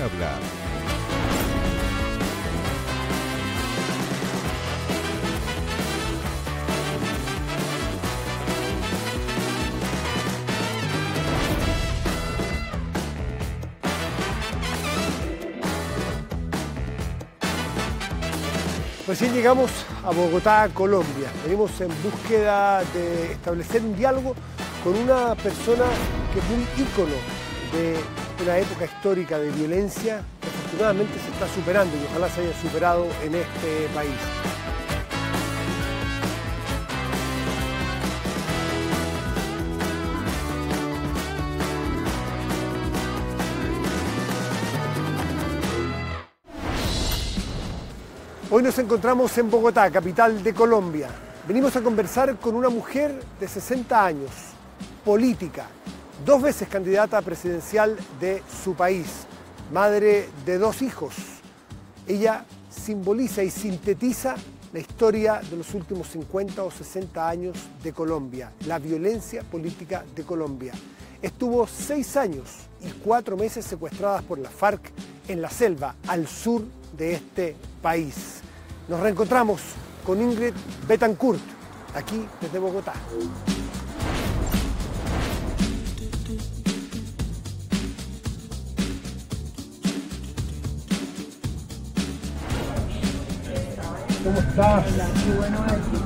hablar. Recién llegamos a Bogotá, Colombia. Venimos en búsqueda de establecer un diálogo con una persona que es un ícono de una época histórica de violencia que afortunadamente se está superando y ojalá se haya superado en este país. Hoy nos encontramos en Bogotá, capital de Colombia. Venimos a conversar con una mujer de 60 años, política, 2 veces candidata presidencial de su país, madre de 2 hijos. Ella simboliza y sintetiza la historia de los últimos 50 o 60 años de Colombia, la violencia política de Colombia. Estuvo 6 años y 4 meses secuestradas por la FARC en la selva, al sur de este país. Nos reencontramos con Ingrid Betancourt, aquí desde Bogotá. ¿Cómo estás? Hola, qué bueno verte.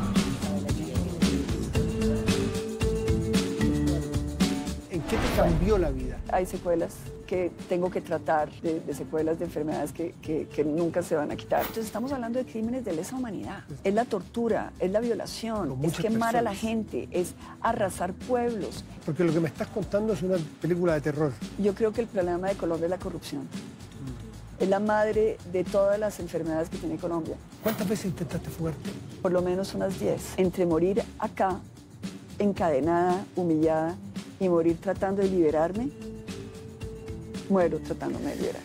¿En qué te cambió la vida? Hay secuelas que tengo que tratar, de secuelas de enfermedades que nunca se van a quitar. Entonces estamos hablando de crímenes de lesa humanidad. Es la tortura, es la violación, es quemar a la gente, es arrasar pueblos. Porque lo que me estás contando es una película de terror. Yo creo que el problema de Colombia es la corrupción. Es la madre de todas las enfermedades que tiene Colombia. ¿Cuántas veces intentaste fugarte? Por lo menos unas 10. Entre morir acá, encadenada, humillada, y morir tratando de liberarme, muero tratándome de liberar.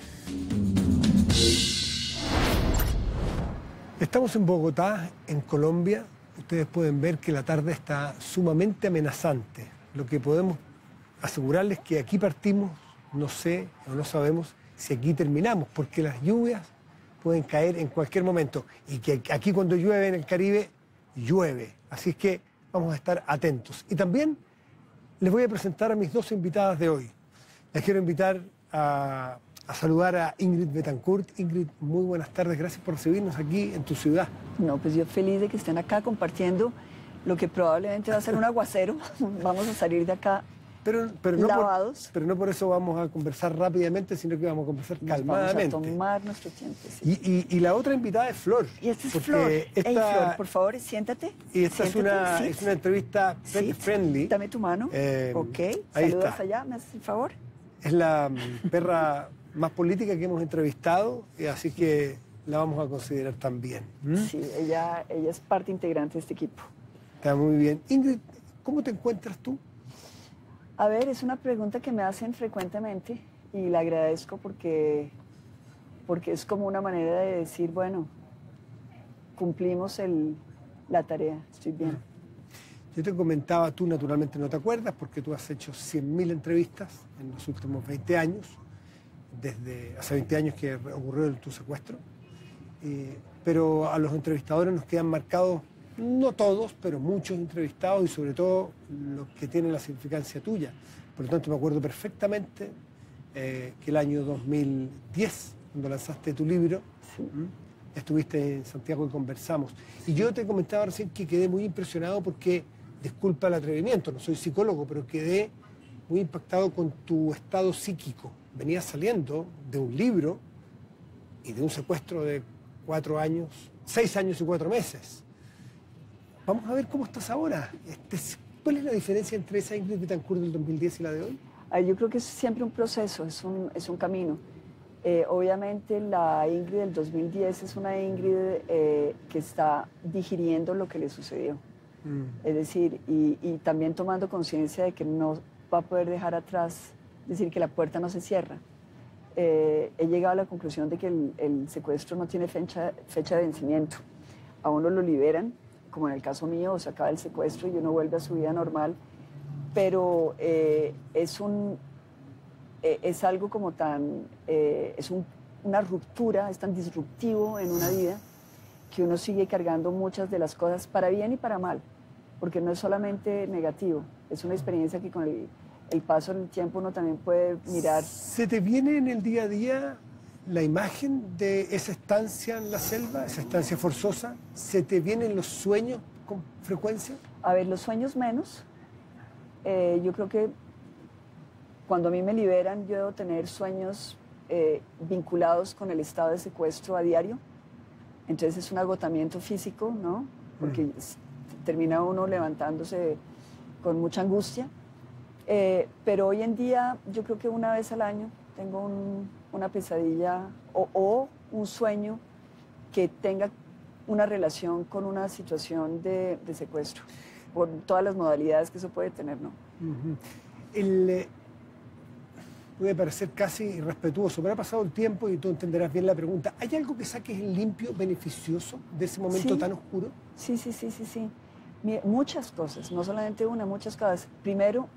Estamos en Bogotá, en Colombia. Ustedes pueden ver que la tarde está sumamente amenazante. Lo que podemos asegurarles es que aquí partimos, no sé o no sabemos si aquí terminamos, porque las lluvias pueden caer en cualquier momento. Y que aquí cuando llueve en el Caribe, llueve. Así es que vamos a estar atentos. Y también les voy a presentar a mis 2 invitadas de hoy. Les quiero invitar a saludar a Ingrid Betancourt. Ingrid, muy buenas tardes. Gracias por recibirnos aquí en tu ciudad. No, pues yo feliz de que estén acá compartiendo lo que probablemente va a ser un aguacero. Vamos a salir de acá lavados. Pero no por eso vamos a conversar rápidamente, sino que vamos a conversar calmadamente. Vamos a tomar nuestro tiempo. Sí. Y la otra invitada es Flor. Y esta es Flor. Flor, por favor, siéntate. Y esta es una entrevista pet friendly. Dame tu mano. Ok. Ahí saludos está. allá, ¿me haces el favor? Es la perra más política que hemos entrevistado, así que la vamos a considerar también. Sí, ella es parte integrante de este equipo. Está muy bien. Ingrid, ¿cómo te encuentras tú? A ver, es una pregunta que me hacen frecuentemente y la agradezco porque es como una manera de decir, bueno, cumplimos la tarea, estoy bien. Yo te comentaba, tú naturalmente no te acuerdas porque tú has hecho 100.000 entrevistas en los últimos 20 años, desde hace 20 años que ocurrió tu secuestro, pero a los entrevistadores nos quedan marcados, no todos, pero muchos entrevistados y sobre todo los que tienen la significancia tuya. Por lo tanto, me acuerdo perfectamente que el año 2010, cuando lanzaste tu libro, sí, estuviste en Santiago y conversamos. Y yo te comentaba recién que quedé muy impresionado porque, disculpa el atrevimiento, no soy psicólogo, pero quedé muy impactado con tu estado psíquico. Venías saliendo de un libro y de un secuestro de 6 años y 4 meses. Vamos a ver cómo estás ahora. ¿Cuál es la diferencia entre esa Ingrid Betancourt del 2010 y la de hoy? Yo creo que es siempre un proceso, es un camino. Obviamente la Ingrid del 2010 es una Ingrid que está digiriendo lo que le sucedió. Es decir, y también tomando conciencia de que no va a poder dejar atrás, es decir, que la puerta no se cierra. He llegado a la conclusión de que el secuestro no tiene fecha de vencimiento. A uno lo liberan, como en el caso mío, se acaba el secuestro y uno vuelve a su vida normal, pero es un es algo como tan, una ruptura, es tan disruptivo en una vida que uno sigue cargando muchas de las cosas para bien y para mal, porque no es solamente negativo, es una experiencia que con el paso del tiempo uno también puede mirar. ¿Se te viene en el día a día la imagen de esa estancia en la selva, esa estancia forzosa? ¿Se te vienen los sueños con frecuencia? A ver, los sueños menos. Yo creo que cuando a mí me liberan, yo debo tener sueños vinculados con el estado de secuestro a diario. Entonces es un agotamiento físico, ¿no? Porque termina uno levantándose con mucha angustia. Pero hoy en día, yo creo que una vez al año tengo una pesadilla o un sueño que tenga una relación con una situación de secuestro, por todas las modalidades que eso puede tener, ¿no? Puede parecer casi irrespetuoso, pero ha pasado el tiempo y tú entenderás bien la pregunta. ¿Hay algo que saques en limpio, beneficioso de ese momento tan oscuro? Sí. Mira, muchas cosas, no solamente una, muchas cosas. Primero,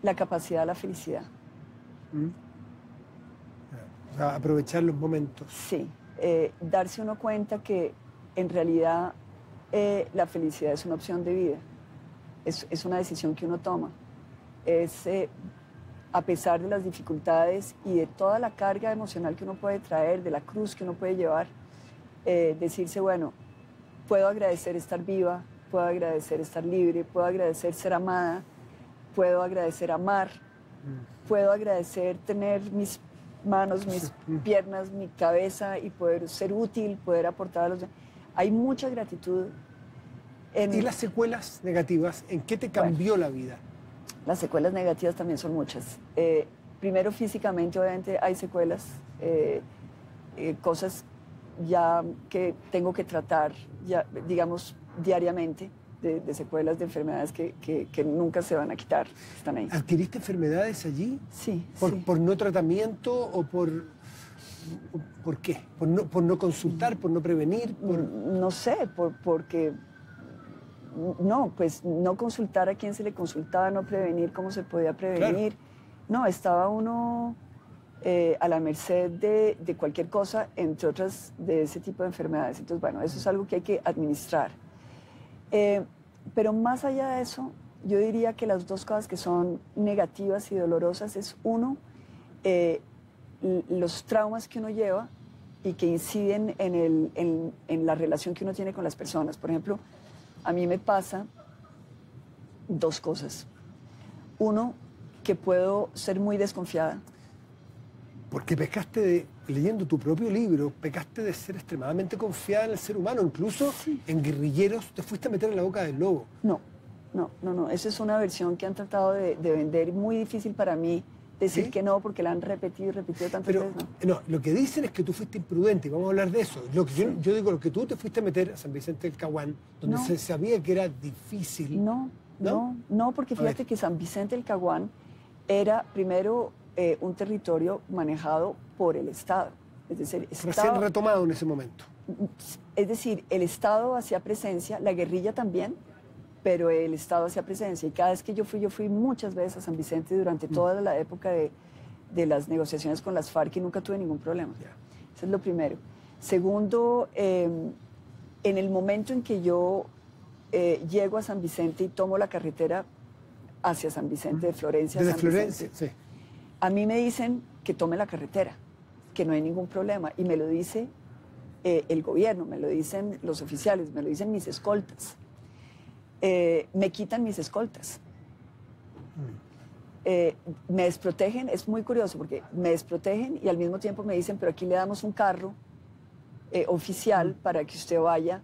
la capacidad de la felicidad. O sea, aprovechar los momentos. Sí, darse uno cuenta que en realidad la felicidad es una opción de vida, es una decisión que uno toma. A pesar de las dificultades y de toda la carga emocional que uno puede traer, de la cruz que uno puede llevar, decirse, bueno, puedo agradecer estar viva, puedo agradecer estar libre, puedo agradecer ser amada, puedo agradecer amar, puedo agradecer tener mis manos, mis piernas, mi cabeza y poder ser útil, poder aportar a los demás. Hay mucha gratitud. ¿Y las secuelas negativas? ¿En qué te cambió la vida? Las secuelas negativas también son muchas. Primero, físicamente, obviamente, hay secuelas, cosas ya que tengo que tratar, ya, digamos, diariamente, de secuelas de enfermedades que nunca se van a quitar, están ahí. ¿Adquiriste enfermedades allí? Sí. ¿Por no tratamiento o por qué? ¿Por no consultar, por no prevenir? No sé, porque... No, pues no consultar a quién se le consultaba, no prevenir cómo se podía prevenir. Claro. No, estaba uno a la merced de cualquier cosa, entre otras de ese tipo de enfermedades. Entonces, bueno, eso es algo que hay que administrar. Pero más allá de eso, yo diría que las dos cosas que son negativas y dolorosas es, uno, los traumas que uno lleva y que inciden en la relación que uno tiene con las personas. Por ejemplo, a mí me pasa dos cosas. Uno, que puedo ser muy desconfiada. Porque leyendo tu propio libro, pecaste de ser extremadamente confiada en el ser humano. Incluso en guerrilleros te fuiste a meter en la boca del lobo. No. Esa es una versión que han tratado de vender, muy difícil para mí decir que no, porque la han repetido y repetido tantas veces. No, lo que dicen es que tú fuiste imprudente, y vamos a hablar de eso. Yo digo, lo que tú te fuiste a meter a San Vicente del Caguán, donde se sabía que era difícil. No, porque fíjate que San Vicente del Caguán era primero un territorio manejado por el Estado. Es decir, recién retomado en ese momento. Es decir, el Estado hacía presencia, la guerrilla también, pero el Estado hacía presencia. Y cada vez que yo fui muchas veces a San Vicente durante toda la época de las negociaciones con las FARC y nunca tuve ningún problema. Eso es lo primero. Segundo, en el momento en que yo llego a San Vicente y tomo la carretera hacia San Vicente, de Florencia a San Florencia, Vicente, a mí me dicen que tome la carretera, que no hay ningún problema. Y me lo dice el gobierno, me lo dicen los oficiales, me lo dicen mis escoltas. Me quitan mis escoltas. Me desprotegen, es muy curioso porque me desprotegen y al mismo tiempo me dicen, pero aquí le damos un carro oficial para que usted vaya,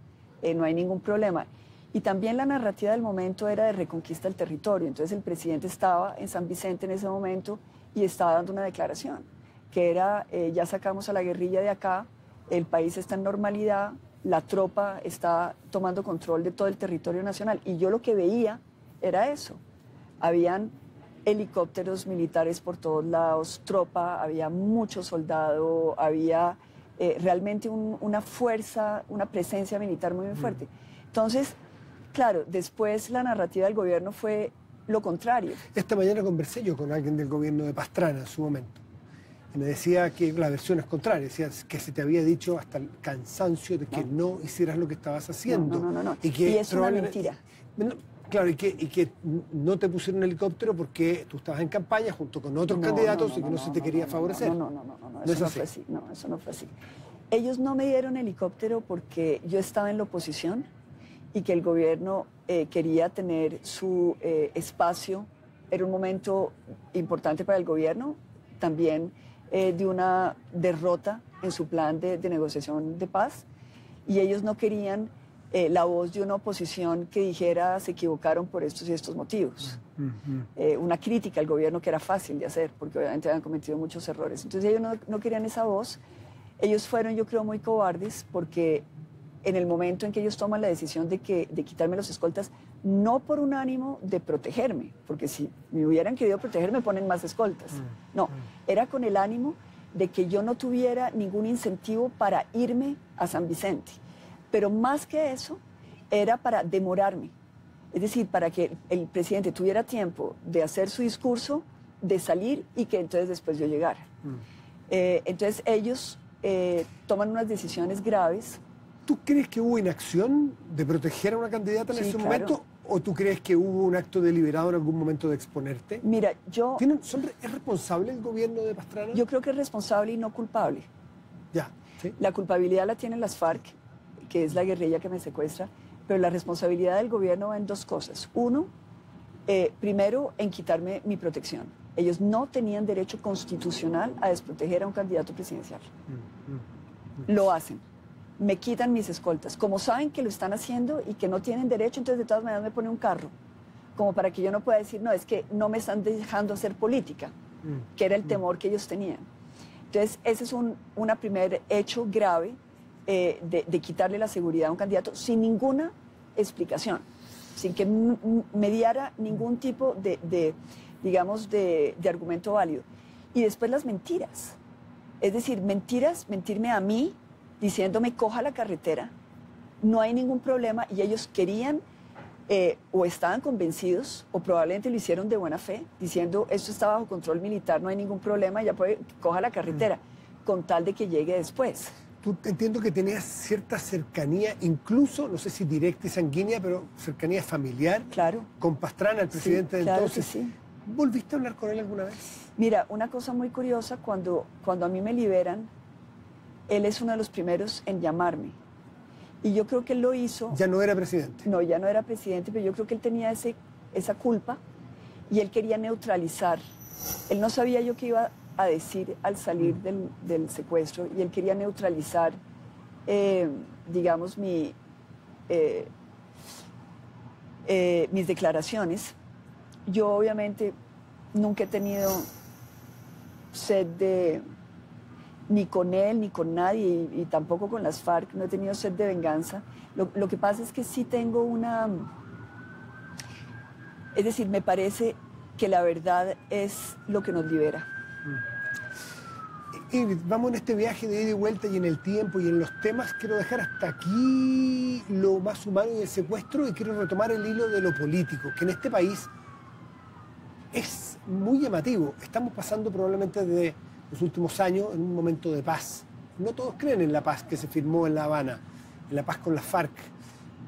no hay ningún problema. Y también la narrativa del momento era de reconquista del territorio. Entonces el presidente estaba en San Vicente en ese momento y estaba dando una declaración, que era, ya sacamos a la guerrilla de acá, el país está en normalidad, la tropa está tomando control de todo el territorio nacional. Y yo lo que veía era eso. Habían helicópteros militares por todos lados, tropa, había mucho soldado, había realmente una fuerza, una presencia militar muy, muy fuerte. Entonces, claro, después la narrativa del gobierno fue lo contrario. Esta mañana conversé yo con alguien del gobierno de Pastrana en su momento. Y me decía que la versión es contraria, decía que se te había dicho hasta el cansancio de que no hicieras lo que estabas haciendo. No. Y es una mentira. Claro, y que no te pusieron un helicóptero porque tú estabas en campaña junto con otros candidatos y que no se te quería favorecer. No, eso no fue así. No, eso no fue así. Ellos no me dieron helicóptero porque yo estaba en la oposición y que el gobierno quería tener su espacio. Era un momento importante para el gobierno, también de una derrota en su plan de negociación de paz, y ellos no querían la voz de una oposición que dijera se equivocaron por estos y estos motivos. Una crítica al gobierno que era fácil de hacer, porque obviamente habían cometido muchos errores. Entonces ellos no querían esa voz. Ellos fueron, yo creo, muy cobardes, porque en el momento en que ellos toman la decisión de quitarme los escoltas, no por un ánimo de protegerme, porque si me hubieran querido proteger me ponen más escoltas. No, era con el ánimo de que yo no tuviera ningún incentivo para irme a San Vicente. Pero más que eso, era para demorarme. Es decir, para que el presidente tuviera tiempo de hacer su discurso, de salir y que entonces después yo llegara. Entonces ellos toman unas decisiones graves. ¿Tú crees que hubo inacción de proteger a una candidata en ese momento? ¿O tú crees que hubo un acto deliberado en algún momento de exponerte? Mira, ¿Es responsable el gobierno de Pastrana? Yo creo que es responsable y no culpable. Ya, ¿sí? La culpabilidad la tienen las FARC, que es la guerrilla que me secuestra, pero la responsabilidad del gobierno va en dos cosas. Uno, primero, en quitarme mi protección. Ellos no tenían derecho constitucional a desproteger a un candidato presidencial. Lo hacen. Me quitan mis escoltas. Como saben que lo están haciendo y que no tienen derecho, entonces de todas maneras me ponen un carro, como para que yo no pueda decir, no, es que no me están dejando hacer política, que era el temor que ellos tenían. Entonces ese es un primer hecho grave de quitarle la seguridad a un candidato sin ninguna explicación, sin que mediara ningún tipo digamos, de argumento válido. Y después las mentiras. Es decir, mentirme a mí, diciéndome coja la carretera, no hay ningún problema, y ellos querían o estaban convencidos o probablemente lo hicieron de buena fe, diciendo esto está bajo control militar, no hay ningún problema, ya puede, coja la carretera, con tal de que llegue después. Tú entiendo que tenías cierta cercanía, incluso, no sé si directa y sanguínea, pero cercanía familiar, claro, con Pastrana, el presidente de entonces. Que sí. ¿Volviste a hablar con él alguna vez? Mira, una cosa muy curiosa, cuando a mí me liberan, él es uno de los primeros en llamarme. Y yo creo que él lo hizo... ¿Ya no era presidente? No, ya no era presidente, pero yo creo que él tenía esa culpa y él quería neutralizar. Él no sabía yo qué iba a decir al salir del secuestro, y él quería neutralizar, digamos, mis declaraciones. Yo obviamente nunca he tenido sed ni con él, ni con nadie, y tampoco con las FARC, no he tenido sed de venganza. Lo que pasa es que sí tengo es decir, me parece que la verdad es lo que nos libera. Ingrid, vamos en este viaje de ida y vuelta y en el tiempo y en los temas. Quiero dejar hasta aquí lo más humano y el secuestro, y quiero retomar el hilo de lo político, que en este país es muy llamativo. Estamos pasando probablemente desde los últimos años en un momento de paz. No todos creen en la paz que se firmó en La Habana, en la paz con las FARC,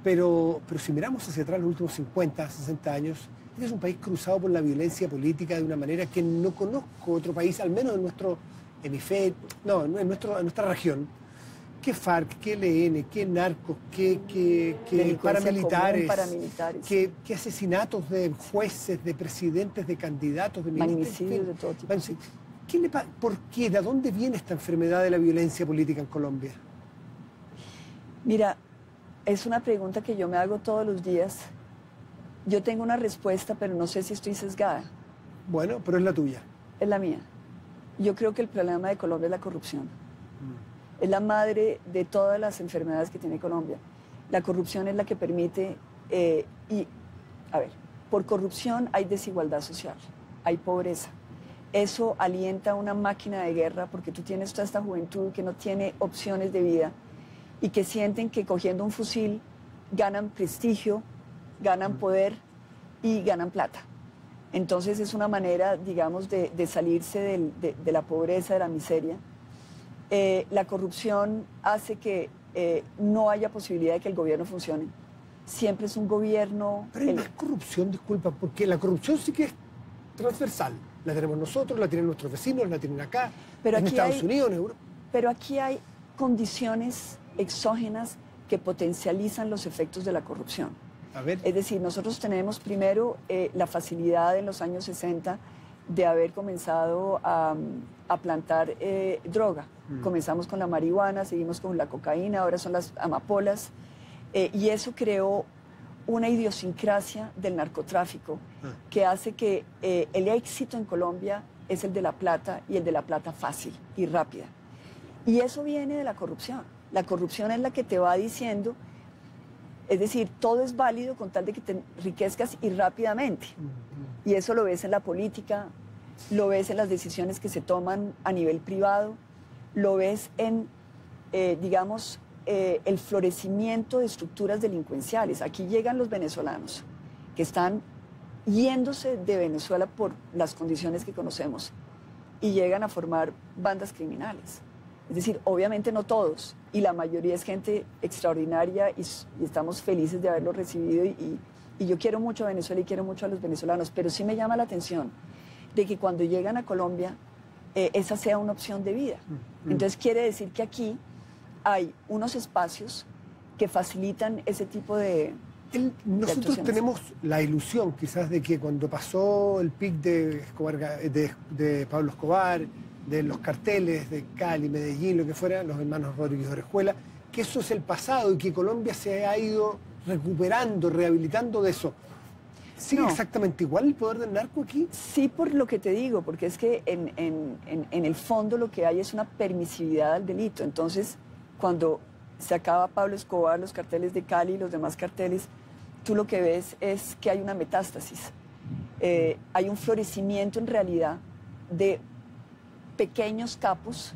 pero si miramos hacia atrás los últimos 50, 60 años, este es un país cruzado por la violencia política de una manera que no conozco otro país, al menos en nuestro hemisferio, no, en nuestra región. ¿Qué FARC, qué ELN, qué narcos, qué paramilitares, qué asesinatos de jueces, de presidentes, de candidatos, de ministros? Magnicidios de todo tipo. ¿Por qué? ¿De dónde viene esta enfermedad de la violencia política en Colombia? Mira, es una pregunta que yo me hago todos los días. Yo tengo una respuesta, pero no sé si estoy sesgada. Bueno, pero es la tuya. Es la mía. Yo creo que el problema de Colombia es la corrupción. Es la madre de todas las enfermedades que tiene Colombia. La corrupción es la que permite... por corrupción hay desigualdad social, hay pobreza. Eso alienta una máquina de guerra, porque tú tienes toda esta juventud que no tiene opciones de vida y que sienten que cogiendo un fusil ganan prestigio, ganan poder y ganan plata. Entonces es una manera, digamos, de salirse de la pobreza, de la miseria. La corrupción hace que no haya posibilidad de que el gobierno funcione. Siempre es un gobierno... Pero hay más corrupción, disculpa, porque la corrupción sí que es transversal. La tenemos nosotros, la tienen nuestros vecinos, la tienen acá, pero en Estados Unidos, en Europa. Pero aquí hay condiciones exógenas que potencializan los efectos de la corrupción. A ver. Es decir, nosotros tenemos primero la facilidad en los años 60 de haber comenzado a plantar droga. Comenzamos con la marihuana, seguimos con la cocaína, ahora son las amapolas, y eso creó una idiosincrasia del narcotráfico que hace que el éxito en Colombia es el de la plata, y el de la plata fácil y rápida. Y eso viene de la corrupción. La corrupción es la que te va diciendo, es decir, todo es válido con tal de que te enriquezcas y rápidamente. Y eso lo ves en la política, lo ves en las decisiones que se toman a nivel privado, lo ves en, digamos, el florecimiento de estructuras delincuenciales. Aquí llegan los venezolanos que están yéndose de Venezuela por las condiciones que conocemos y llegan a formar bandas criminales. Es decir, obviamente no todos, y la mayoría es gente extraordinaria y estamos felices de haberlos recibido y yo quiero mucho a Venezuela y quiero mucho a los venezolanos, pero sí me llama la atención de que cuando llegan a Colombia esa sea una opción de vida. Entonces quiere decir que aquí hay unos espacios que facilitan ese tipo de... Nosotros tenemos la ilusión quizás de que cuando pasó el pic de Pablo Escobar, de los carteles de Cali, Medellín, lo que fuera, los hermanos Rodríguez Orejuela, que eso es el pasado y que Colombia se ha ido recuperando, rehabilitando de eso. ¿Sigue exactamente igual el poder del narco aquí? Sí, por lo que te digo, porque es que en el fondo lo que hay es una permisividad al delito. Entonces, cuando se acaba Pablo Escobar, los carteles de Cali y los demás carteles, tú lo que ves es que hay una metástasis. Hay un florecimiento en realidad de pequeños capos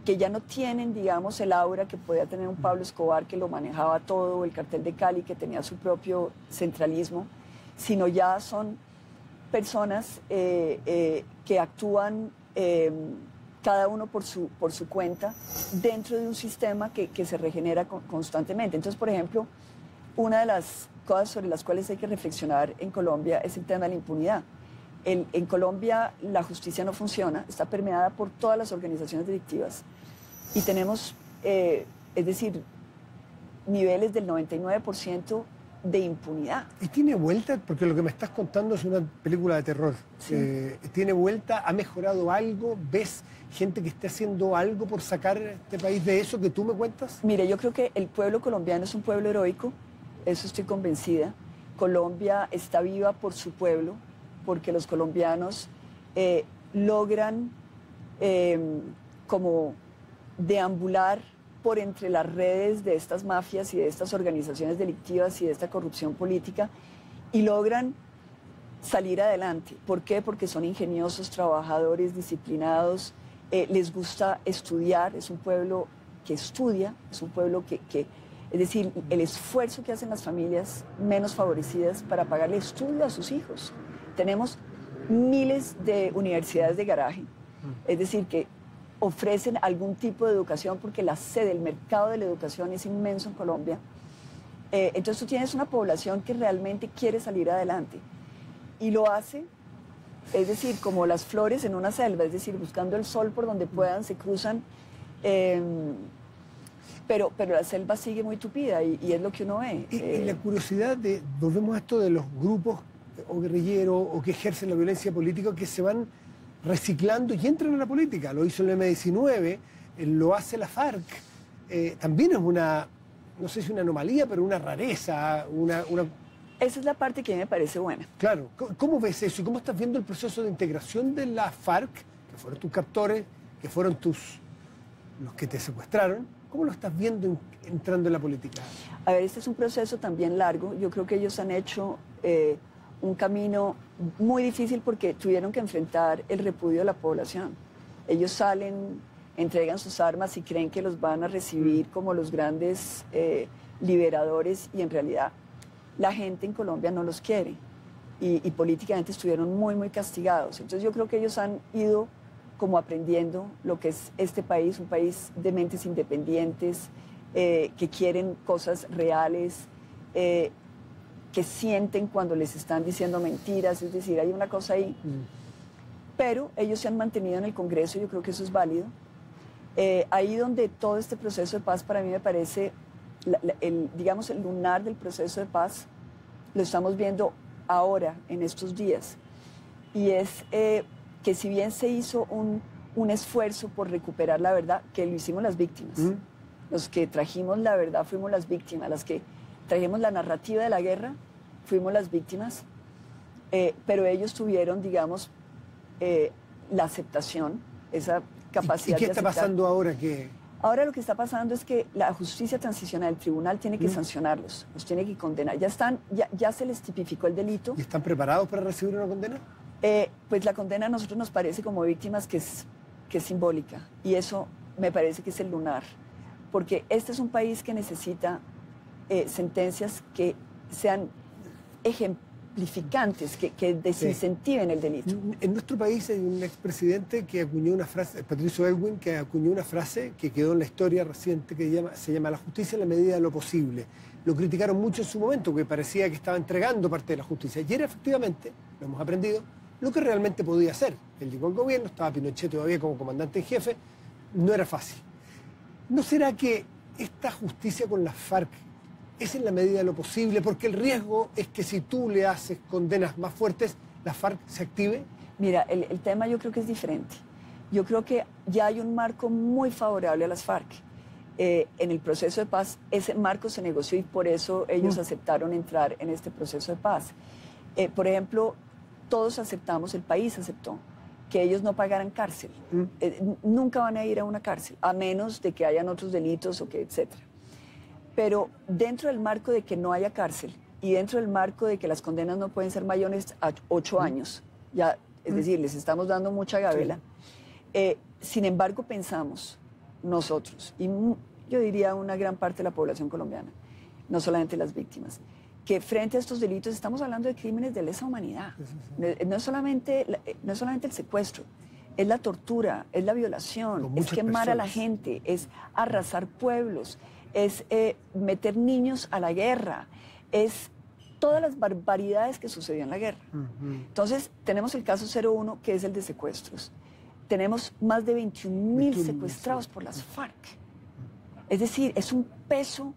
que ya no tienen, digamos, el aura que podía tener un Pablo Escobar que lo manejaba todo, o el cartel de Cali que tenía su propio centralismo, sino ya son personas que actúan cada uno por su cuenta dentro de un sistema que se regenera constantemente. Entonces, por ejemplo, una de las cosas sobre las cuales hay que reflexionar en Colombia es el tema de la impunidad. En Colombia la justicia no funciona, está permeada por todas las organizaciones delictivas y tenemos, es decir, niveles del 99% de impunidad. ¿Y tiene vuelta? Porque lo que me estás contando es una película de terror. Sí. ¿Tiene vuelta? ¿Ha mejorado algo? ¿Ves gente que esté haciendo algo por sacar este país de eso que tú me cuentas? Mire, yo creo que el pueblo colombiano es un pueblo heroico, eso estoy convencida. Colombia está viva por su pueblo, porque los colombianos logran como deambular por entre las redes de estas mafias y de estas organizaciones delictivas y de esta corrupción política y logran salir adelante. ¿Por qué? Porque son ingeniosos, trabajadores, disciplinados, les gusta estudiar, es un pueblo que estudia, es un pueblo que es decir, el esfuerzo que hacen las familias menos favorecidas para pagarle estudio a sus hijos. Tenemos miles de universidades de garaje, es decir, que ofrecen algún tipo de educación porque la sede, el mercado de la educación es inmenso en Colombia. Entonces tú tienes una población que realmente quiere salir adelante y lo hace, es decir, como las flores en una selva, es decir, buscando el sol por donde puedan, se cruzan, pero la selva sigue muy tupida y es lo que uno ve. Y la curiosidad de, volvemos a esto de los grupos o guerrilleros o que ejercen la violencia política que se van reciclando y entran a la política. Lo hizo el M-19, lo hace la FARC. También es una, no sé si una anomalía, pero una rareza, una... Esa es la parte que a mí me parece buena. Claro. ¿Cómo ves eso? ¿Y cómo estás viendo el proceso de integración de la FARC, que fueron tus captores, que fueron los que te secuestraron? ¿Cómo lo estás viendo entrando en la política? A ver, este es un proceso también largo. Yo creo que ellos han hecho un camino muy difícil porque tuvieron que enfrentar el repudio de la población. Ellos salen, entregan sus armas y creen que los van a recibir como los grandes liberadores y en realidad la gente en Colombia no los quiere. y políticamente estuvieron muy, muy castigados. Entonces yo creo que ellos han ido como aprendiendo lo que es este país, un país de mentes independientes, que quieren cosas reales, que sienten cuando les están diciendo mentiras, es decir, hay una cosa ahí. Pero ellos se han mantenido en el Congreso, yo creo que eso es válido. Ahí donde todo este proceso de paz para mí me parece, digamos, el lunar del proceso de paz, lo estamos viendo ahora, en estos días. Y es que si bien se hizo un esfuerzo por recuperar la verdad, que lo hicimos las víctimas. Los que trajimos la verdad fuimos las víctimas, las que trajimos la narrativa de la guerra, fuimos las víctimas, pero ellos tuvieron, digamos, la aceptación, esa capacidad de ¿Y qué está pasando ahora? Ahora lo que está pasando es que la justicia transicional, el tribunal tiene que sancionarlos, los tiene que condenar. Ya se les tipificó el delito. ¿Y están preparados para recibir una condena? Pues la condena a nosotros nos parece como víctimas que es simbólica, y eso me parece que es el lunar, porque este es un país que necesita sentencias que sean ejemplificantes, que desincentiven el delito. En nuestro país hay un expresidente que acuñó una frase, Patricio Aylwin, que acuñó una frase que quedó en la historia reciente, que se llama la justicia en la medida de lo posible. Lo criticaron mucho en su momento, porque parecía que estaba entregando parte de la justicia, y era efectivamente, lo hemos aprendido, lo que realmente podía hacer. Él llegó al gobierno, estaba Pinochet todavía como comandante en jefe, no era fácil. ¿No será que esta justicia con las FARC es en la medida de lo posible? Porque el riesgo es que si tú le haces condenas más fuertes, la FARC se active. Mira, el tema yo creo que es diferente. Yo creo que ya hay un marco muy favorable a las FARC. En el proceso de paz, ese marco se negoció y por eso ellos aceptaron entrar en este proceso de paz. Por ejemplo, todos aceptamos, el país aceptó, que ellos no pagaran cárcel. Nunca van a ir a una cárcel, a menos de que hayan otros delitos o que etcétera. Pero dentro del marco de que no haya cárcel y dentro del marco de que las condenas no pueden ser mayores a 8 años, ya, es decir, les estamos dando mucha gabela, sin embargo pensamos nosotros, y yo diría una gran parte de la población colombiana, no solamente las víctimas, que frente a estos delitos estamos hablando de crímenes de lesa humanidad. No es solamente el secuestro, es la tortura, es la violación, es quemar a la gente, es arrasar pueblos, es meter niños a la guerra, es todas las barbaridades que sucedió en la guerra. Entonces, tenemos el caso 01, que es el de secuestros. Tenemos más de 21.000 secuestrados por las FARC. Es decir, es un peso.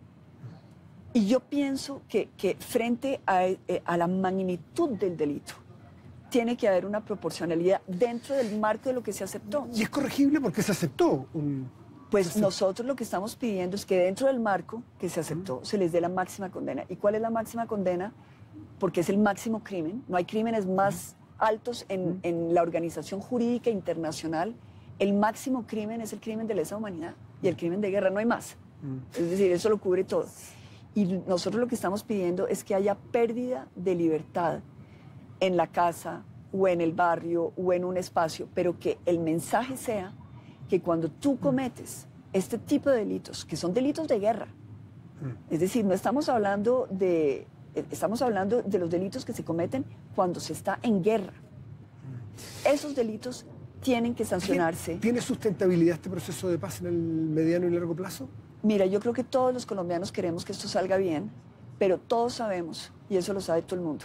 Y yo pienso que frente a la magnitud del delito, tiene que haber una proporcionalidad dentro del marco de lo que se aceptó. Y es corregible porque se aceptó. Pues nosotros lo que estamos pidiendo es que dentro del marco que se aceptó se les dé la máxima condena. ¿Y cuál es la máxima condena? Porque es el máximo crimen. No hay crímenes más altos en la organización jurídica internacional. El máximo crimen es el crimen de lesa humanidad y el crimen de guerra, no hay más. Es decir, eso lo cubre todo. Y nosotros lo que estamos pidiendo es que haya pérdida de libertad en la casa o en el barrio o en un espacio, pero que el mensaje sea que cuando tú cometes este tipo de delitos, que son delitos de guerra, es decir, no estamos hablando estamos hablando de los delitos que se cometen cuando se está en guerra. Esos delitos tienen que sancionarse. ¿Tiene sustentabilidad este proceso de paz en el mediano y largo plazo? Mira, yo creo que todos los colombianos queremos que esto salga bien, pero todos sabemos, y eso lo sabe todo el mundo,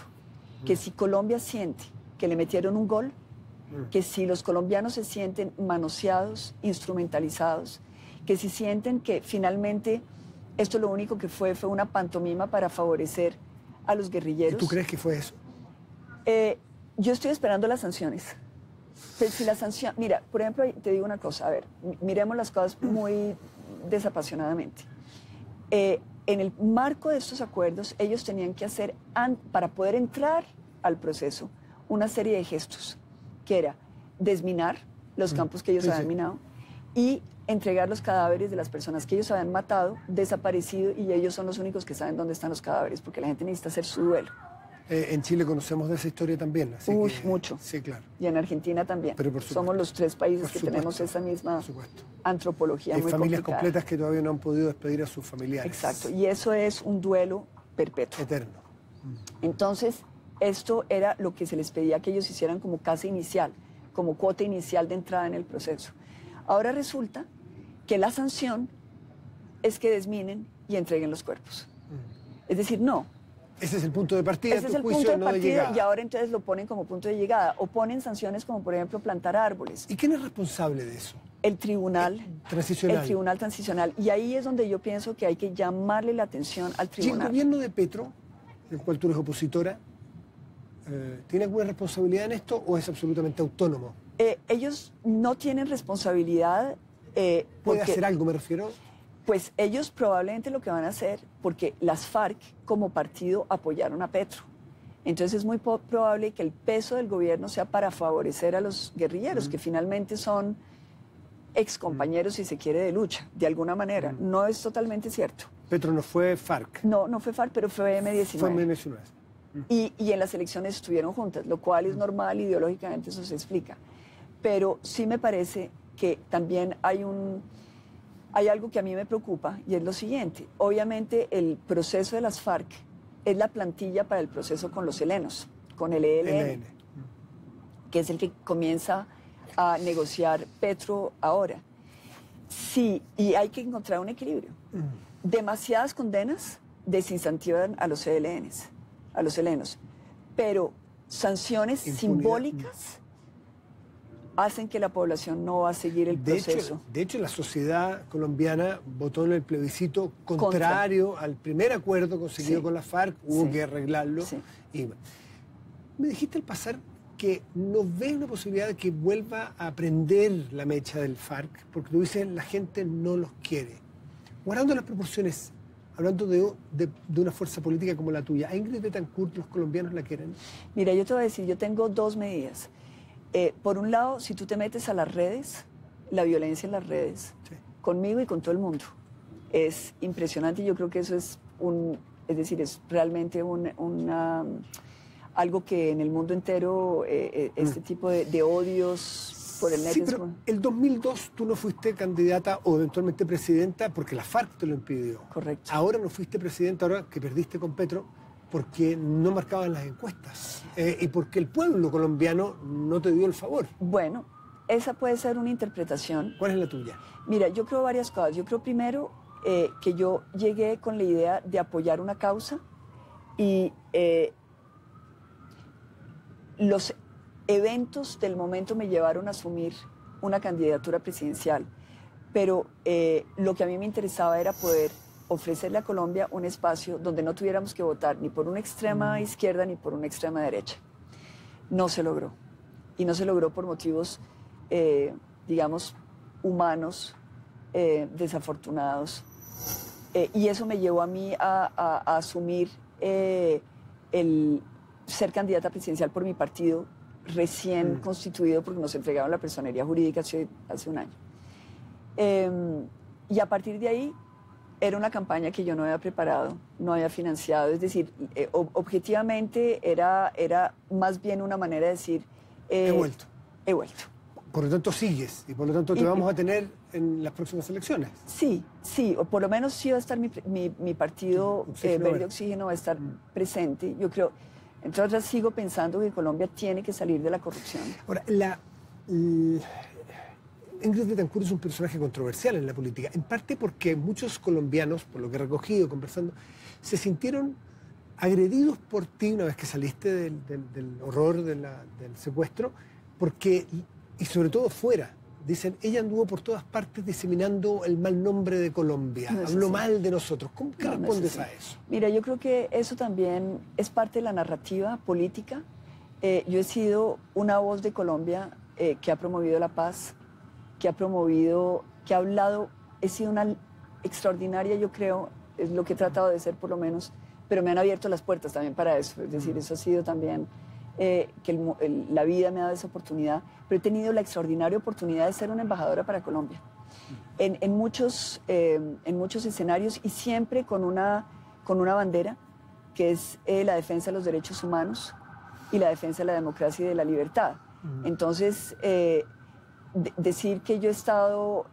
que si Colombia siente que le metieron un gol, que si los colombianos se sienten manoseados, instrumentalizados, que si sienten que finalmente esto lo único que fue una pantomima para favorecer a los guerrilleros. ¿Y tú crees que fue eso? Yo estoy esperando las sanciones. Pero si la sanción, mira, por ejemplo, te digo una cosa, a ver, miremos las cosas muy desapasionadamente. En el marco de estos acuerdos, ellos tenían que hacer, para poder entrar al proceso, una serie de gestos, que era desminar los campos que ellos habían minado y entregar los cadáveres de las personas que ellos habían matado, desaparecido, y ellos son los únicos que saben dónde están los cadáveres, porque la gente necesita hacer su duelo. En Chile conocemos de esa historia también. Así mucho. Sí, claro. Y en Argentina también. Pero por supuesto, somos los 3 países que tenemos esa misma antropología muy complicada. Hay familias completas que todavía no han podido despedir a sus familiares. Exacto, y eso es un duelo perpetuo. Eterno. Entonces, esto era lo que se les pedía que ellos hicieran como casa inicial, como cuota inicial de entrada en el proceso. Ahora resulta que la sanción es que desminen y entreguen los cuerpos. Es decir, no. Ese es el punto de partida, Ese es el punto de partida y ahora entonces lo ponen como punto de llegada. O ponen sanciones como, por ejemplo, plantar árboles. ¿Y quién es responsable de eso? El tribunal transicional. El tribunal transicional. Y ahí es donde yo pienso que hay que llamarle la atención al tribunal. ¿Y el gobierno de Petro, del cual tú eres opositora, tiene alguna responsabilidad en esto o es absolutamente autónomo? Ellos no tienen responsabilidad. ¿Puede hacer algo, me refiero? Pues ellos probablemente lo que van a hacer, porque las FARC como partido apoyaron a Petro. Entonces es muy probable que el peso del gobierno sea para favorecer a los guerrilleros, que finalmente son excompañeros, si se quiere, de lucha, de alguna manera. No es totalmente cierto. Petro no fue FARC. No, no fue FARC, pero fue M-19. Fue M-19. Y en las elecciones estuvieron juntas, lo cual es normal, ideológicamente eso se explica. Pero sí me parece que también hay algo que a mí me preocupa y es lo siguiente. Obviamente el proceso de las FARC es la plantilla para el proceso con los helenos, con el ELN, que es el que comienza a negociar Petro ahora. Sí, y hay que encontrar un equilibrio. Demasiadas condenas desincentivan a los ELNs, a los helenos, pero sanciones simbólicas hacen que la población no va a seguir el proceso. De hecho, la sociedad colombiana votó en el plebiscito contrario al primer acuerdo conseguido con la FARC, hubo que arreglarlo. Y me dijiste al pasar que no ves una posibilidad de que vuelva a prender la mecha del FARC, porque tú dices la gente no los quiere. Guardando las proporciones, hablando de una fuerza política como la tuya, ¿a Ingrid Betancourt los colombianos la quieren? Mira, yo te voy a decir, yo tengo dos medidas. Por un lado, si tú te metes a las redes, la violencia en las redes, conmigo y con todo el mundo, es impresionante. Yo creo que eso es es realmente algo que en el mundo entero, este tipo de odios por el net. Sí, pero el 2002 tú no fuiste candidata o eventualmente presidenta porque la FARC te lo impidió. Correcto. Ahora no fuiste presidenta, ahora que perdiste con Petro, porque no marcaban las encuestas y porque el pueblo colombiano no te dio el favor. Bueno, esa puede ser una interpretación. ¿Cuál es la tuya? Mira, yo creo varias cosas. Yo creo primero que yo llegué con la idea de apoyar una causa y los eventos del momento me llevaron a asumir una candidatura presidencial. Pero lo que a mí me interesaba era poder ofrecerle a Colombia un espacio donde no tuviéramos que votar ni por una extrema izquierda ni por una extrema derecha. No se logró. Y no se logró por motivos, digamos, humanos, desafortunados. Y eso me llevó a mí a asumir el ser candidata presidencial por mi partido recién constituido, porque nos entregaron la personería jurídica hace un año. Y a partir de ahí era una campaña que yo no había preparado, no había financiado. Es decir, objetivamente era más bien una manera de decir... he vuelto. He vuelto. Por lo tanto sigues y por lo tanto te vamos a tener en las próximas elecciones. Sí, o por lo menos sí va a estar mi partido Verde Oxígeno va a estar presente. Yo creo, entre otras, sigo pensando que Colombia tiene que salir de la corrupción. Ahora, Ingrid Betancourt es un personaje controversial en la política, en parte porque muchos colombianos, por lo que he recogido conversando, se sintieron agredidos por ti una vez que saliste del horror del secuestro, porque, y sobre todo fuera, dicen, ella anduvo por todas partes diseminando el mal nombre de Colombia, habló mal de nosotros. ¿Qué respondes a eso? Mira, yo creo que eso también es parte de la narrativa política. Yo he sido una voz de Colombia que ha promovido la paz, que ha hablado, he sido una extraordinaria, yo creo, es lo que he tratado de ser por lo menos, pero me han abierto las puertas también para eso, es decir, eso ha sido también que la vida me ha dado esa oportunidad, pero he tenido la extraordinaria oportunidad de ser una embajadora para Colombia, en muchos escenarios y siempre con una bandera que es la defensa de los derechos humanos y la defensa de la democracia y de la libertad. Entonces, decir que yo he estado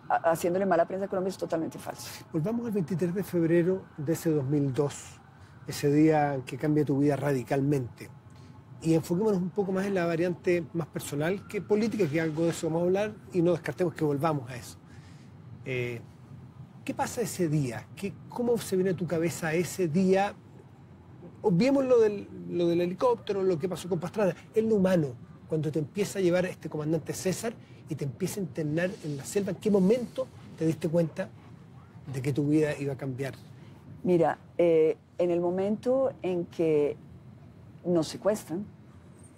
haciéndole mala prensa a Colombia es totalmente falso. Volvamos al 23 de febrero de ese 2002. ese día que cambia tu vida radicalmente. Y enfoquémonos un poco más en la variante más personal que política, que algo de eso vamos a hablar, y no descartemos que volvamos a eso. ¿Qué pasa ese día? ¿Cómo se viene a tu cabeza ese día? Obviemos lo del helicóptero, lo que pasó con Pastrana, es lo humano, cuando te empieza a llevar este comandante César y te empieza a internar en la selva. ¿En qué momento te diste cuenta de que tu vida iba a cambiar? Mira, en el momento en que nos secuestran,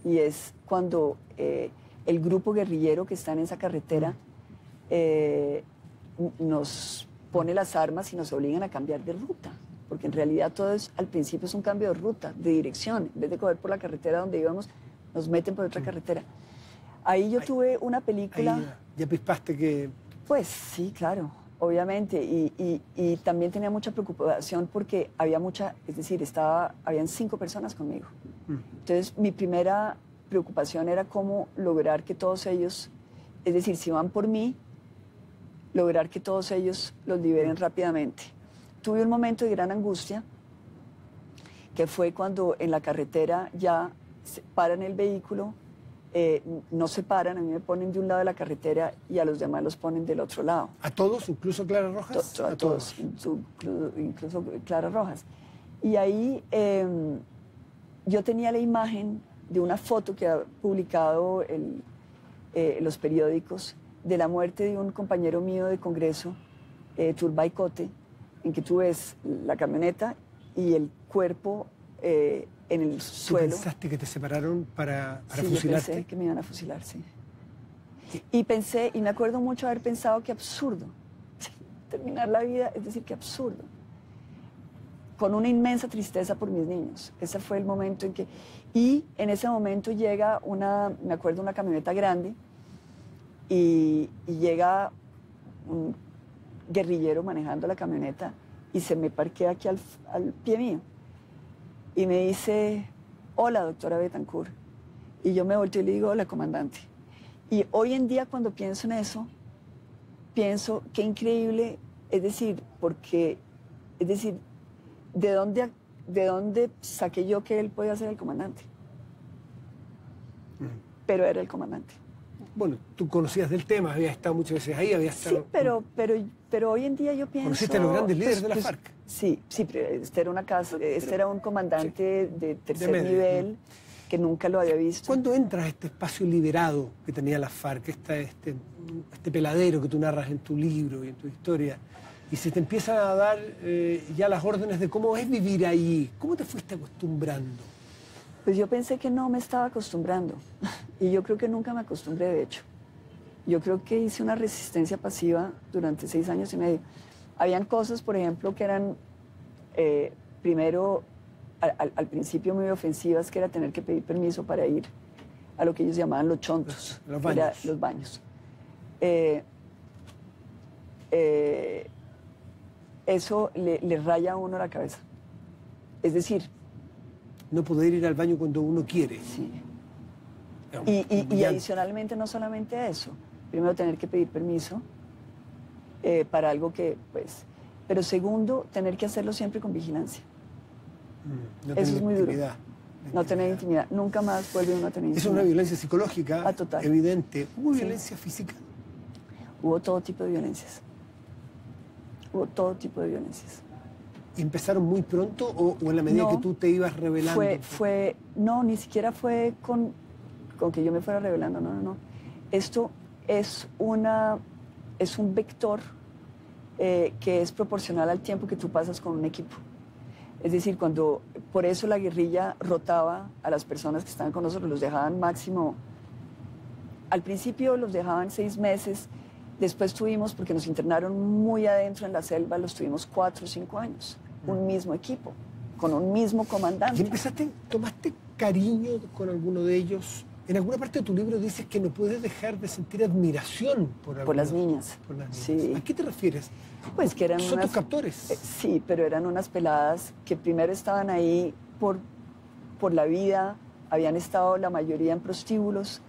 y es cuando el grupo guerrillero que está en esa carretera nos pone las armas y nos obligan a cambiar de ruta, porque en realidad todo al principio es un cambio de ruta, de dirección. En vez de coger por la carretera donde íbamos, nos meten por otra carretera. Ahí yo tuve una película... Ahí ya pispaste que... Pues sí, claro, obviamente, y también tenía mucha preocupación porque había es decir, habían 5 personas conmigo. Entonces, mi primera preocupación era cómo lograr que todos ellos, es decir, si van por mí, lograr que todos ellos los liberen rápidamente. Tuve un momento de gran angustia, que fue cuando en la carretera ya paran el vehículo, no se paran, a mí me ponen de un lado de la carretera y a los demás los ponen del otro lado. ¿A todos, incluso Clara Rojas? A todos, incluso Clara Rojas. Y ahí yo tenía la imagen de una foto que ha publicado los periódicos de la muerte de un compañero mío de Congreso, Turbay Cote, en que tú ves la camioneta y el cuerpo en el suelo. ¿Tú pensaste que te separaron para sí, fusilarte? Yo pensé que me iban a fusilar, sí. Y me acuerdo mucho haber pensado que absurdo terminar la vida, es decir, que absurdo. Con una inmensa tristeza por mis niños. Ese fue el momento en que... Y en ese momento llega me acuerdo, una camioneta grande y llega un guerrillero manejando la camioneta y se me parquea aquí al pie mío y me dice: hola, doctora Bettencourt. Y yo me volteo y le digo: hola, comandante. Y hoy en día, cuando pienso en eso, pienso qué increíble, es decir, ¿de dónde saqué yo que él podía ser el comandante? Pero era el comandante. Bueno, tú conocías del tema, habías estado muchas veces ahí, habías estado... Sí, pero hoy en día yo pienso... ¿Conociste a los grandes líderes de la FARC? Sí, pero este era un comandante de tercer nivel que nunca lo había visto. ¿Cuándo entras a este espacio liberado que tenía la FARC, este peladero que tú narras en tu libro y en tu historia, y se te empiezan a dar ya las órdenes de cómo es vivir ahí? ¿Cómo te fuiste acostumbrando? Pues yo pensé que no me estaba acostumbrando, y yo creo que nunca me acostumbré, de hecho. Yo creo que hice una resistencia pasiva durante 6 años y medio. Habían cosas, por ejemplo, que eran, primero, al principio muy ofensivas, que era tener que pedir permiso para ir a lo que ellos llamaban los chontos. Los baños. Los baños. Eso le raya a uno la cabeza. Es decir... No poder ir al baño cuando uno quiere. Sí. Y adicionalmente, no solamente eso. Primero, tener que pedir permiso para algo que, pues... Pero segundo, tener que hacerlo siempre con vigilancia. No eso es muy duro. No tener intimidad. intimidad. Nunca más vuelve uno a tener intimidad. Es una violencia psicológica total. Evidente. ¿Hubo violencia física? Hubo todo tipo de violencias. Hubo todo tipo de violencias. ¿Empezaron muy pronto o en la medida que tú te ibas revelando? No, ni siquiera fue con que yo me fuera revelando, no. Esto es un vector que es proporcional al tiempo que tú pasas con un equipo. Es decir, por eso la guerrilla rotaba a las personas que estaban con nosotros, los dejaban máximo, al principio los dejaban 6 meses, después tuvimos, porque nos internaron muy adentro en la selva, los tuvimos 4 o 5 años, un mismo equipo, con un mismo comandante. ¿Y tomaste cariño con alguno de ellos? En alguna parte de tu libro dices que no puedes dejar de sentir admiración por las niñas. Por las niñas. Sí. ¿A qué te refieres? Pues que eran ¿Son tus captores? Sí, pero eran unas peladas que primero estaban ahí por la vida, habían estado la mayoría en prostíbulos,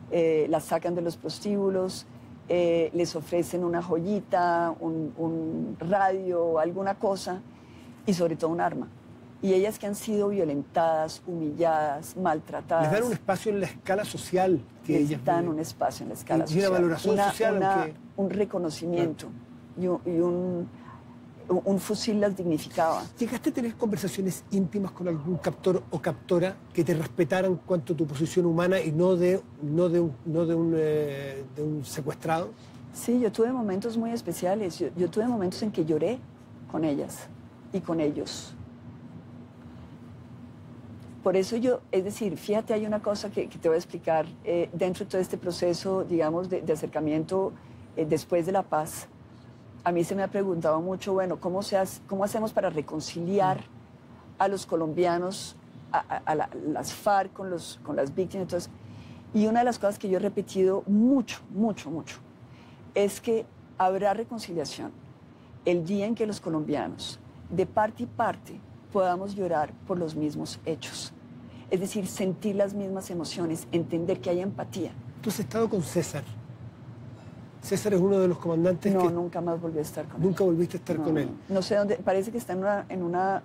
las sacan de los prostíbulos, les ofrecen una joyita, un radio, alguna cosa, y sobre todo un arma. Y ellas que han sido violentadas, humilladas, maltratadas. Les dan un espacio en la escala social que ellas les dan viven. un espacio en la escala Y social. una valoración social. Aunque... un reconocimiento y un fusil las dignificaba. ¿Llegaste a tener conversaciones íntimas con algún captor o captora que te respetaran cuanto a tu posición humana y no de un secuestrado? Sí, yo tuve momentos muy especiales. Yo tuve momentos en que lloré con ellas y con ellos. Por eso es decir, fíjate, hay una cosa que te voy a explicar dentro de todo este proceso, digamos, de acercamiento después de la paz. A mí se me ha preguntado mucho, bueno, ¿cómo hacemos para reconciliar a los colombianos, a las FARC con las víctimas? Entonces, y una de las cosas que yo he repetido mucho es que habrá reconciliación el día en que los colombianos, de parte y parte, podamos llorar por los mismos hechos. Es decir, sentir las mismas emociones, entender que hay empatía. ¿Tú has estado con César? César es uno de los comandantes No, que... nunca más volví a estar con él. ¿Nunca volviste a estar con él? No sé dónde, parece que está en una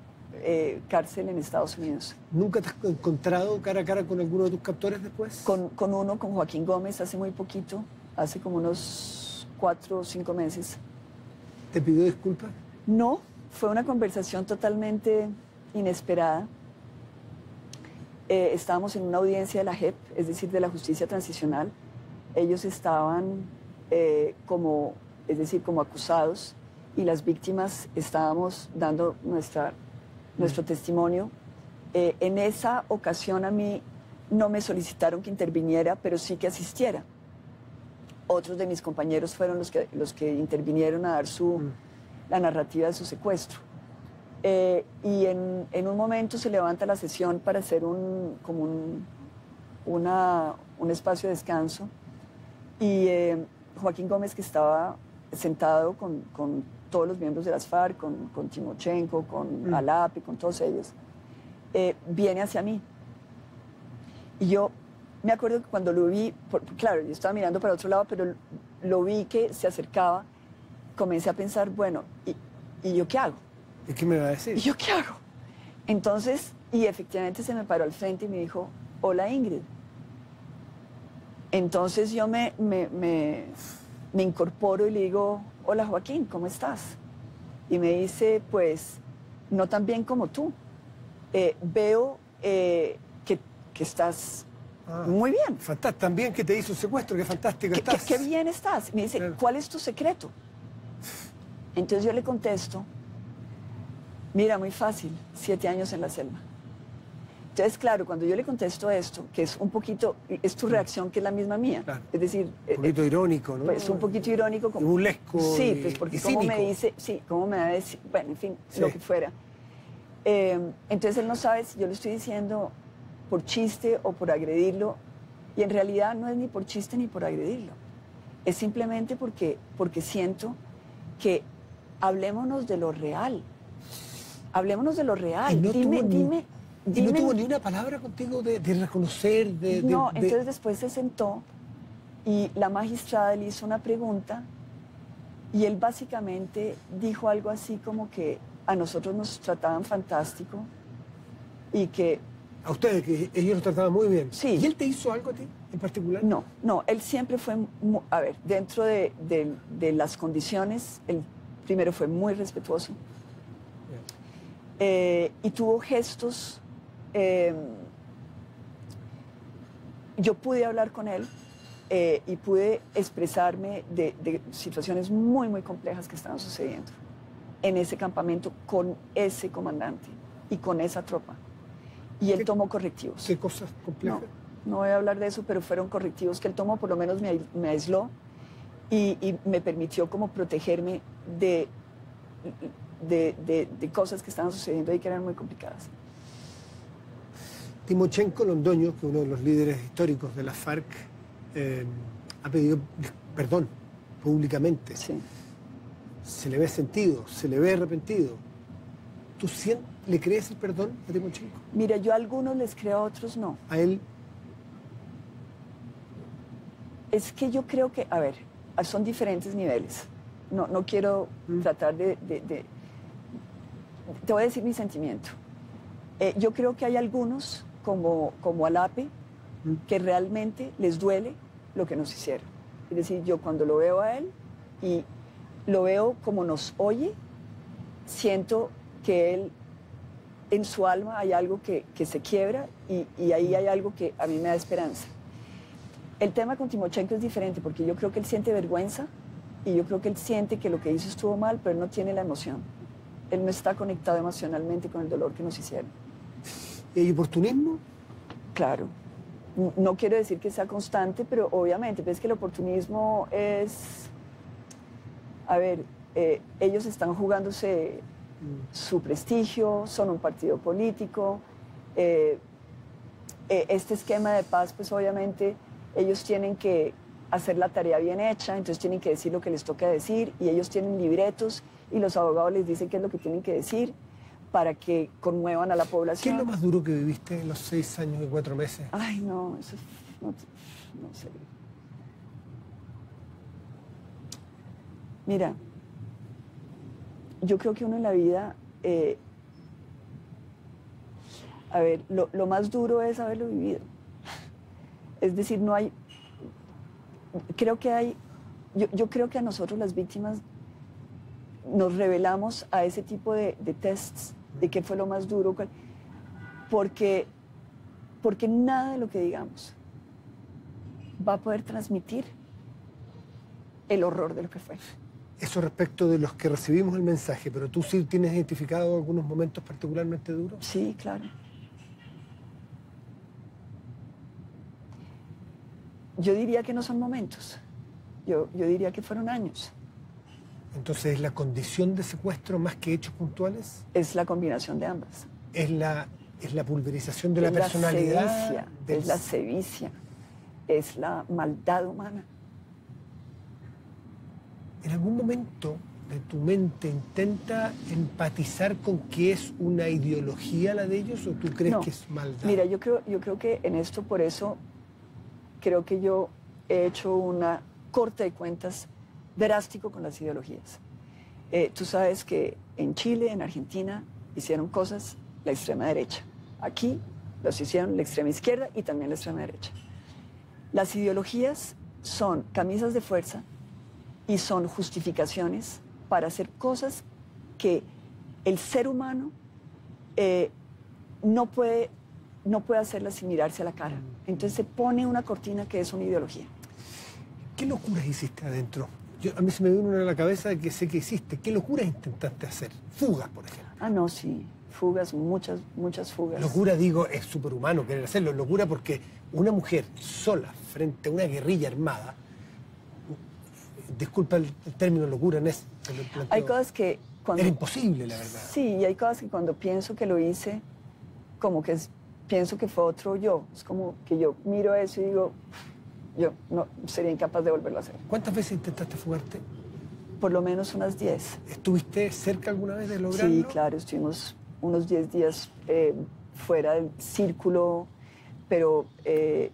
cárcel en Estados Unidos. ¿Nunca te has encontrado cara a cara con alguno de tus captores después? Con Joaquín Gómez, hace muy poquito, hace como unos 4 o 5 meses. ¿Te pidió disculpas? No, fue una conversación totalmente inesperada. Estábamos en una audiencia de la JEP, es decir, de la Justicia Transicional. Ellos estaban como acusados y las víctimas estábamos dando nuestro testimonio. En esa ocasión a mí no me solicitaron que interviniera, pero sí que asistiera. Otros de mis compañeros fueron los que intervinieron a dar la narrativa de su secuestro. Y en un momento se levanta la sesión para hacer un espacio de descanso y Joaquín Gómez, que estaba sentado con todos los miembros de las FARC, con Timochenko, con Alape, con todos ellos, viene hacia mí. Y yo me acuerdo que cuando lo vi, claro, yo estaba mirando para otro lado, pero lo vi que se acercaba, comencé a pensar, bueno, ¿y yo qué hago? ¿Y qué me va a decir? ¿Y yo qué hago? Entonces, y efectivamente se me paró al frente y me dijo, hola Ingrid. Entonces yo me incorporo y le digo, hola Joaquín, ¿cómo estás? Y me dice, pues, no tan bien como tú. Veo que estás muy bien. Fantástico, también que te hizo un secuestro, qué fantástico estás. Qué bien estás. Me dice, claro. ¿Cuál es tu secreto? Entonces yo le contesto, mira, muy fácil, 7 años en la selva. Entonces, claro, cuando yo le contesto esto, que es un poquito, es tu reacción que es la misma mía. Claro. Es decir... Un poquito irónico, ¿no? Pues un poquito irónico. Como, burlesco. Sí, pues porque cínico. como me dice, sí, como me va a decir, bueno, en fin, sí. Lo que fuera. Entonces él no sabe si yo le estoy diciendo por chiste o por agredirlo, y en realidad no es ni por chiste ni por agredirlo. Es simplemente porque siento que hablémonos de lo real. Hablémonos de lo real. Y no dime. ¿Y no tuvo ni una palabra contigo de reconocer? No, entonces después se sentó y la magistrada le hizo una pregunta y él básicamente dijo algo así como que a nosotros nos trataban fantástico y que... A ustedes, que ellos los trataban muy bien. Sí. ¿Y él te hizo algo a ti en particular? No, él siempre fue, a ver, dentro de las condiciones, él primero fue muy respetuoso y tuvo gestos. Yo pude hablar con él y pude expresarme de situaciones muy, muy complejas que estaban sucediendo en ese campamento con ese comandante y con esa tropa. Y él tomó correctivos. ¿Qué cosas complejas? No voy a hablar de eso, pero fueron correctivos que él tomó, por lo menos me aisló y me permitió como protegerme de cosas que estaban sucediendo y que eran muy complicadas. Timochenko Londoño, que es uno de los líderes históricos de la FARC, ha pedido perdón públicamente. Sí. Se le ve sentido, se le ve arrepentido. ¿Tú le crees el perdón a Timochenko? Mira, yo a algunos les creo, a otros no. ¿A él? Es que yo creo que, a ver, son diferentes niveles. No quiero tratar de... Te voy a decir mi sentimiento. Yo creo que hay algunos, como Alape, que realmente les duele lo que nos hicieron. Es decir, yo cuando lo veo a él y lo veo como nos oye, siento que él, en su alma hay algo que se quiebra y ahí hay algo que a mí me da esperanza. El tema con Timochenko es diferente porque yo creo que él siente vergüenza y yo creo que él siente que lo que hizo estuvo mal, pero él no tiene la emoción. Él no está conectado emocionalmente con el dolor que nos hicieron. ¿Y hay oportunismo? Claro. No quiero decir que sea constante, pero obviamente, ves que el oportunismo es... A ver, ellos están jugándose su prestigio, son un partido político. Este esquema de paz, pues obviamente ellos tienen que hacer la tarea bien hecha, entonces tienen que decir lo que les toca decir y ellos tienen libretos y los abogados les dicen qué es lo que tienen que decir para que conmuevan a la población. ¿Qué es lo más duro que viviste en los 6 años y 4 meses? Ay, no, eso no sé. Mira, yo creo que uno en la vida, a ver, lo más duro es haberlo vivido. Es decir, no hay, creo que hay, yo creo que a nosotros las víctimas nos revelamos a ese tipo de tests de qué fue lo más duro, porque nada de lo que digamos va a poder transmitir el horror de lo que fue. Eso respecto de los que recibimos el mensaje, pero tú sí tienes identificado algunos momentos particularmente duros. Sí, claro. Yo diría que no son momentos, yo diría que fueron años. Entonces, ¿es la condición de secuestro más que hechos puntuales? Es la combinación de ambas. ¿Es la pulverización de la personalidad? Es la sevicia, es la maldad humana. ¿En algún momento de tu mente intenta empatizar con que es una ideología la de ellos o tú crees que es maldad? Mira, yo creo que en esto, por eso, creo que yo he hecho una corte de cuentas drástico con las ideologías. Tú sabes que en Chile, en Argentina, hicieron cosas la extrema derecha. Aquí los hicieron la extrema izquierda y también la extrema derecha. Las ideologías son camisas de fuerza y son justificaciones para hacer cosas que el ser humano no puede hacerlas sin mirarse a la cara. Entonces se pone una cortina que es una ideología. ¿Qué locuras hiciste adentro? A mí se me vino una a la cabeza que sé que hiciste. ¿Qué locuras intentaste hacer? Fugas, por ejemplo. Ah, no, sí. Fugas, muchas fugas. Locura, digo, es superhumano querer hacerlo. Locura porque una mujer sola frente a una guerrilla armada, disculpa el término locura, Nes, hay cosas que cuando... Era imposible, la verdad. Sí, y hay cosas que cuando pienso que lo hice, como que pienso que fue otro yo. Es como que yo miro eso y digo, yo no sería incapaz de volverlo a hacer. ¿Cuántas veces intentaste fugarte? Por lo menos unas 10. ¿Estuviste cerca alguna vez de lograrlo? Sí, claro, estuvimos unos 10 días fuera del círculo, pero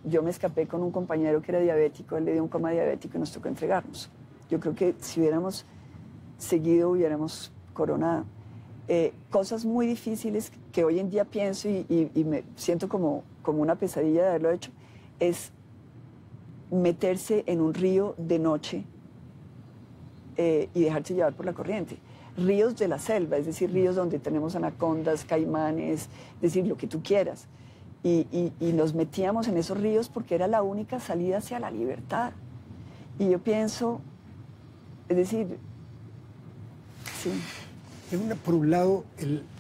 yo me escapé con un compañero que era diabético, él le dio un coma diabético y nos tocó entregarnos. Yo creo que si hubiéramos seguido hubiéramos coronado. Cosas muy difíciles que hoy en día pienso y me siento como una pesadilla de haberlo hecho, es meterse en un río de noche y dejarse llevar por la corriente. Ríos de la selva, es decir, ríos donde tenemos anacondas, caimanes, es decir, lo que tú quieras. Y nos metíamos en esos ríos porque era la única salida hacia la libertad. Y yo pienso, es decir, sí. Por un lado,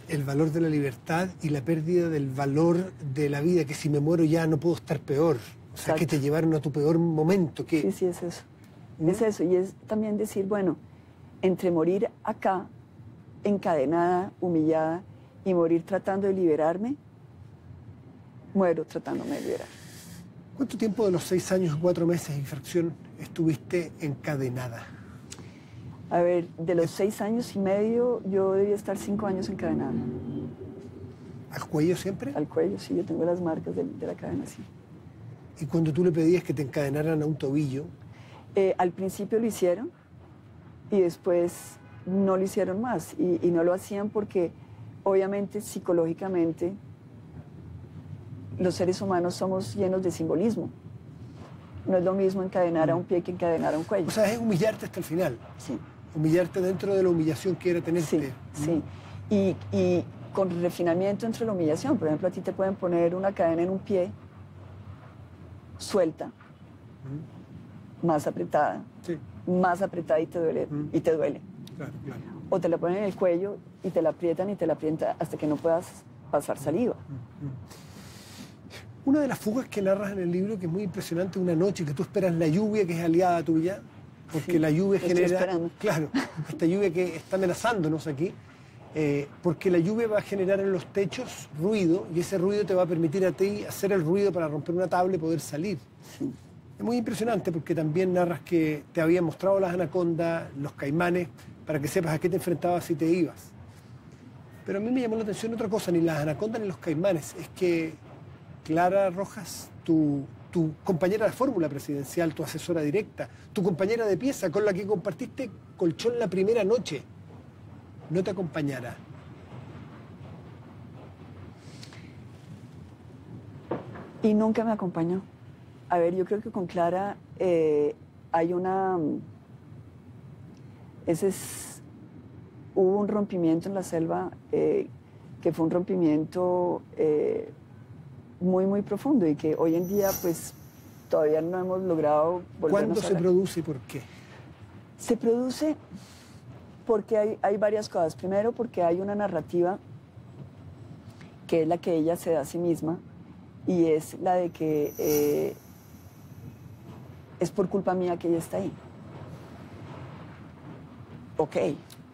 el valor de la libertad y la pérdida del valor de la vida, que si me muero ya no puedo estar peor. O sea, que te llevaron a tu peor momento. Que... Sí, es eso. Es eso. Y es también decir, bueno, entre morir acá, encadenada, humillada, y morir tratando de liberarme, muero tratándome de liberar. ¿Cuánto tiempo de los 6 años y 4 meses y fracción estuviste encadenada? A ver, de los 6 años y medio, yo debía estar 5 años encadenada. ¿Al cuello siempre? Al cuello, sí, yo tengo las marcas de la cadena, sí. ¿Y cuando tú le pedías que te encadenaran a un tobillo? Al principio lo hicieron y después no lo hicieron más. Y no lo hacían porque, obviamente, psicológicamente, los seres humanos somos llenos de simbolismo. No es lo mismo encadenar a un pie que encadenar a un cuello. O sea, es humillarte hasta el final. Sí. Humillarte dentro de la humillación que era tenerte. Sí, sí. Y con refinamiento entre la humillación. Por ejemplo, a ti te pueden poner una cadena en un pie suelta, más apretada, y te duele. Y te duele. Claro, claro. O te la ponen en el cuello y te la aprietan hasta que no puedas pasar saliva. Una de las fugas que narras en el libro, que es muy impresionante, una noche que tú esperas la lluvia, que es aliada tuya, porque la lluvia genera... Claro, esta lluvia que está amenazándonos aquí, porque la lluvia va a generar en los techos ruido, y ese ruido te va a permitir a ti hacer el ruido para romper una tabla y poder salir. Sí. Es muy impresionante porque también narras que te habían mostrado las anacondas, los caimanes, para que sepas a qué te enfrentabas si te ibas. Pero a mí me llamó la atención otra cosa, ni las anacondas ni los caimanes, es que Clara Rojas, tu compañera de fórmula presidencial, tu asesora directa, tu compañera de pieza con la que compartiste colchón la primera noche, no te acompañara. Y nunca me acompañó. A ver, yo creo que con Clara hay una... Hubo un rompimiento en la selva que fue un rompimiento muy, muy profundo y que hoy en día pues todavía no hemos logrado volvernos ¿Cuándo se produce y por qué? Se produce porque hay varias cosas. Primero, porque hay una narrativa que es la que ella se da a sí misma y es la de que es por culpa mía que ella está ahí. Ok,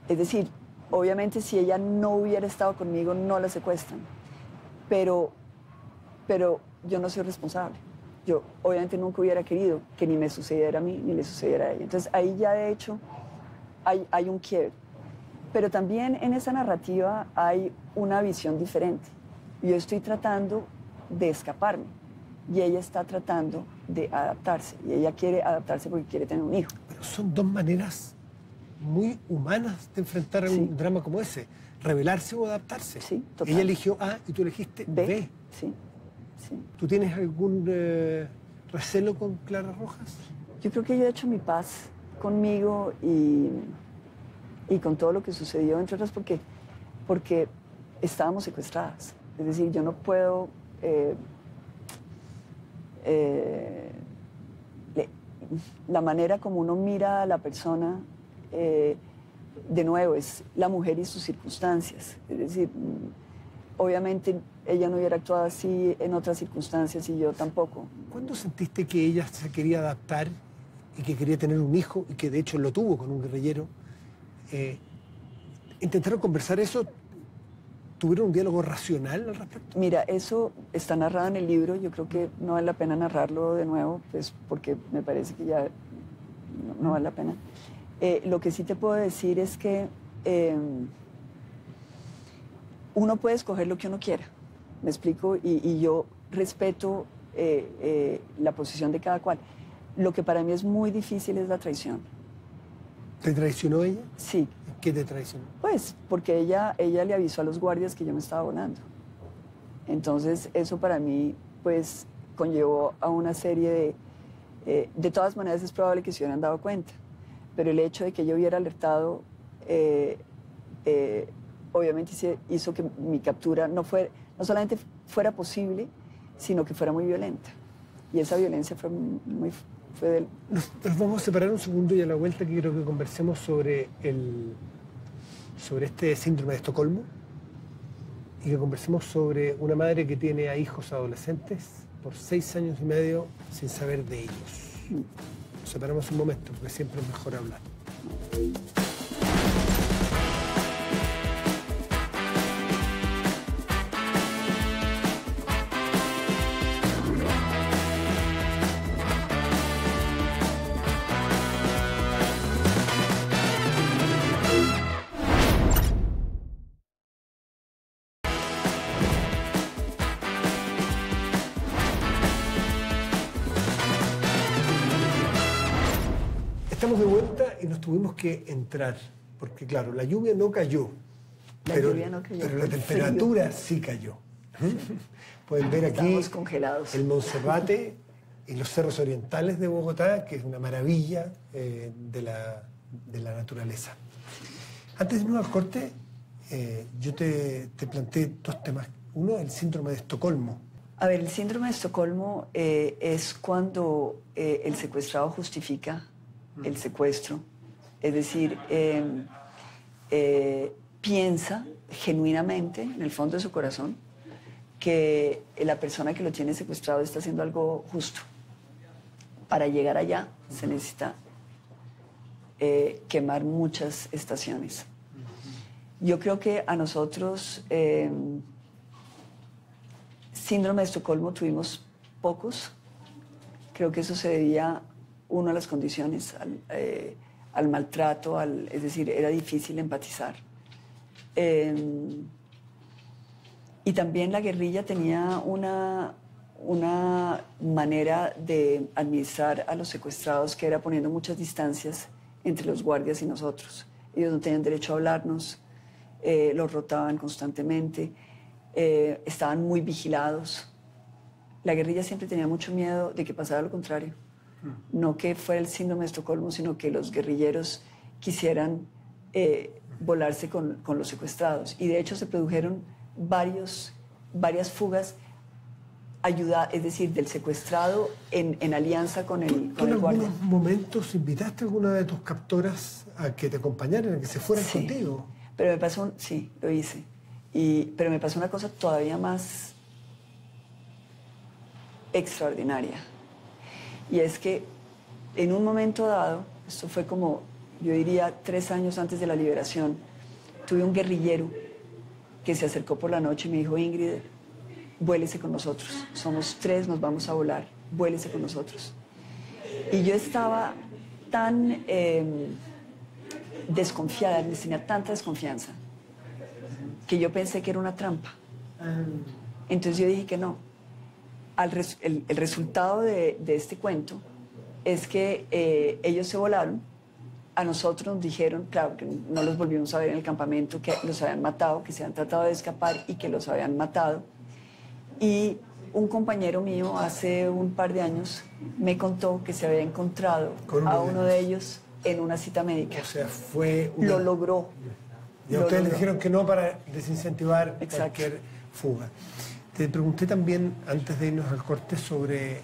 es decir, obviamente si ella no hubiera estado conmigo no la secuestran, pero yo no soy responsable. Yo obviamente nunca hubiera querido que ni me sucediera a mí ni le sucediera a ella. Entonces ahí ya de hecho hay un quiebre. Pero también en esa narrativa hay una visión diferente. Yo estoy tratando de escaparme y ella está tratando de adaptarse. Y ella quiere adaptarse porque quiere tener un hijo. Pero son dos maneras muy humanas de enfrentar un drama como ese. Rebelarse o adaptarse. Sí, total. Ella eligió A y tú elegiste B. Sí, sí. ¿Tú tienes algún recelo con Clara Rojas? Yo creo que yo he hecho mi paz conmigo y con todo lo que sucedió, entre otras porque estábamos secuestradas. Es decir, yo no puedo... la manera como uno mira a la persona, de nuevo, es la mujer y sus circunstancias. Es decir, obviamente ella no hubiera actuado así en otras circunstancias y yo tampoco. ¿Cuándo sentiste que ella se quería adaptar y que quería tener un hijo y que de hecho lo tuvo con un guerrillero? ¿Intentaron conversar eso? ¿Tuvieron un diálogo racional al respecto? Mira, eso está narrado en el libro. Yo creo que no vale la pena narrarlo de nuevo, pues porque me parece que ya no vale la pena. Lo que sí te puedo decir es que uno puede escoger lo que uno quiera, ¿me explico? Y yo respeto la posición de cada cual. Lo que para mí es muy difícil es la traición. ¿Te traicionó ella? Sí. ¿Qué te traicionó? Pues porque ella le avisó a los guardias que yo me estaba volando. Entonces eso para mí pues conllevó a una serie de todas maneras es probable que se hubieran dado cuenta, pero el hecho de que yo hubiera alertado obviamente hizo que mi captura no solamente fuera posible, sino que fuera muy violenta. Y esa violencia fue Nos vamos a separar un segundo y a la vuelta que quiero que conversemos sobre este síndrome de Estocolmo y que conversemos sobre una madre que tiene a hijos adolescentes por 6 años y medio sin saber de ellos. Nos separamos un momento porque siempre es mejor hablar. Estamos de vuelta y nos tuvimos que entrar, porque claro, la lluvia no cayó, pero la temperatura sí cayó. Pueden ver aquí Estamos congelados. el Monserrate y los cerros orientales de Bogotá, que es una maravilla de la naturaleza. Antes de irnos al corte, yo te planteé dos temas. Uno, el síndrome de Estocolmo. A ver, el síndrome de Estocolmo es cuando el secuestrado justifica el secuestro. Es decir, piensa genuinamente, en el fondo de su corazón, que la persona que lo tiene secuestrado está haciendo algo justo. Para llegar allá se necesita quemar muchas estaciones. Yo creo que a nosotros, síndrome de Estocolmo, tuvimos pocos. Creo que eso se debía, uno, a las condiciones, al maltrato, es decir, era difícil empatizar. Y también la guerrilla tenía una manera de administrar a los secuestrados que era poniendo muchas distancias entre los guardias y nosotros. Ellos no tenían derecho a hablarnos, los rotaban constantemente, estaban muy vigilados. La guerrilla siempre tenía mucho miedo de que pasara lo contrario. No que fuera el síndrome de Estocolmo, sino que los guerrilleros quisieran volarse con los secuestrados. Y de hecho se produjeron varias fugas, es decir, del secuestrado en alianza con el guardia. ¿En algunos momentos invitaste a alguna de tus captoras a que te acompañaran, a que se fueran contigo? Pero me pasó, sí, lo hice. Pero me pasó una cosa todavía más extraordinaria. Y es que en un momento dado, esto fue como, yo diría, 3 años antes de la liberación, tuve un guerrillero que se acercó por la noche y me dijo: Ingrid, vuélese con nosotros. Somos 3, nos vamos a volar. Vuélese con nosotros. Y yo estaba tan desconfiada, les tenía tanta desconfianza, que yo pensé que era una trampa. Entonces yo dije que no. El resultado de este cuento es que ellos se volaron. A nosotros nos dijeron, claro, que no los volvimos a ver en el campamento, que los habían matado, que se habían tratado de escapar y que los habían matado. Y un compañero mío hace un par de años me contó que se había encontrado a uno de ellos en una cita médica. O sea, fue... Lo logró. Y a ustedes les dijeron que no para desincentivar cualquier fuga. Te pregunté también, antes de irnos al corte, sobre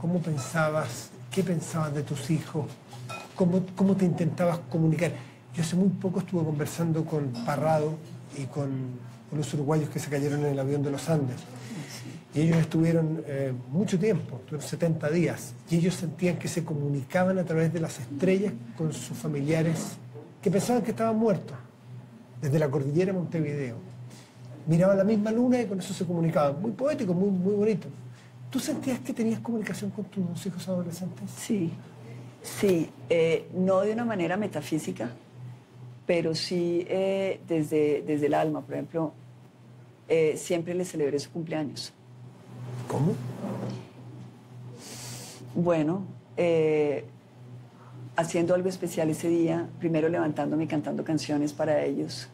cómo pensabas, qué pensabas de tus hijos, cómo te intentabas comunicar. Yo hace muy poco estuve conversando con Parrado y con los uruguayos que se cayeron en el avión de los Andes. Y ellos estuvieron mucho tiempo, estuvieron 70 días, y ellos sentían que se comunicaban a través de las estrellas con sus familiares que pensaban que estaban muertos, desde la cordillera de Montevideo. Miraban la misma luna y con eso se comunicaban. Muy poético, muy, muy bonito. ¿Tú sentías que tenías comunicación con tus hijos adolescentes? Sí, sí. No de una manera metafísica, pero sí desde el alma. Por ejemplo, siempre les celebré su cumpleaños. ¿Cómo? Bueno, haciendo algo especial ese día, primero levantándome y cantando canciones para ellos,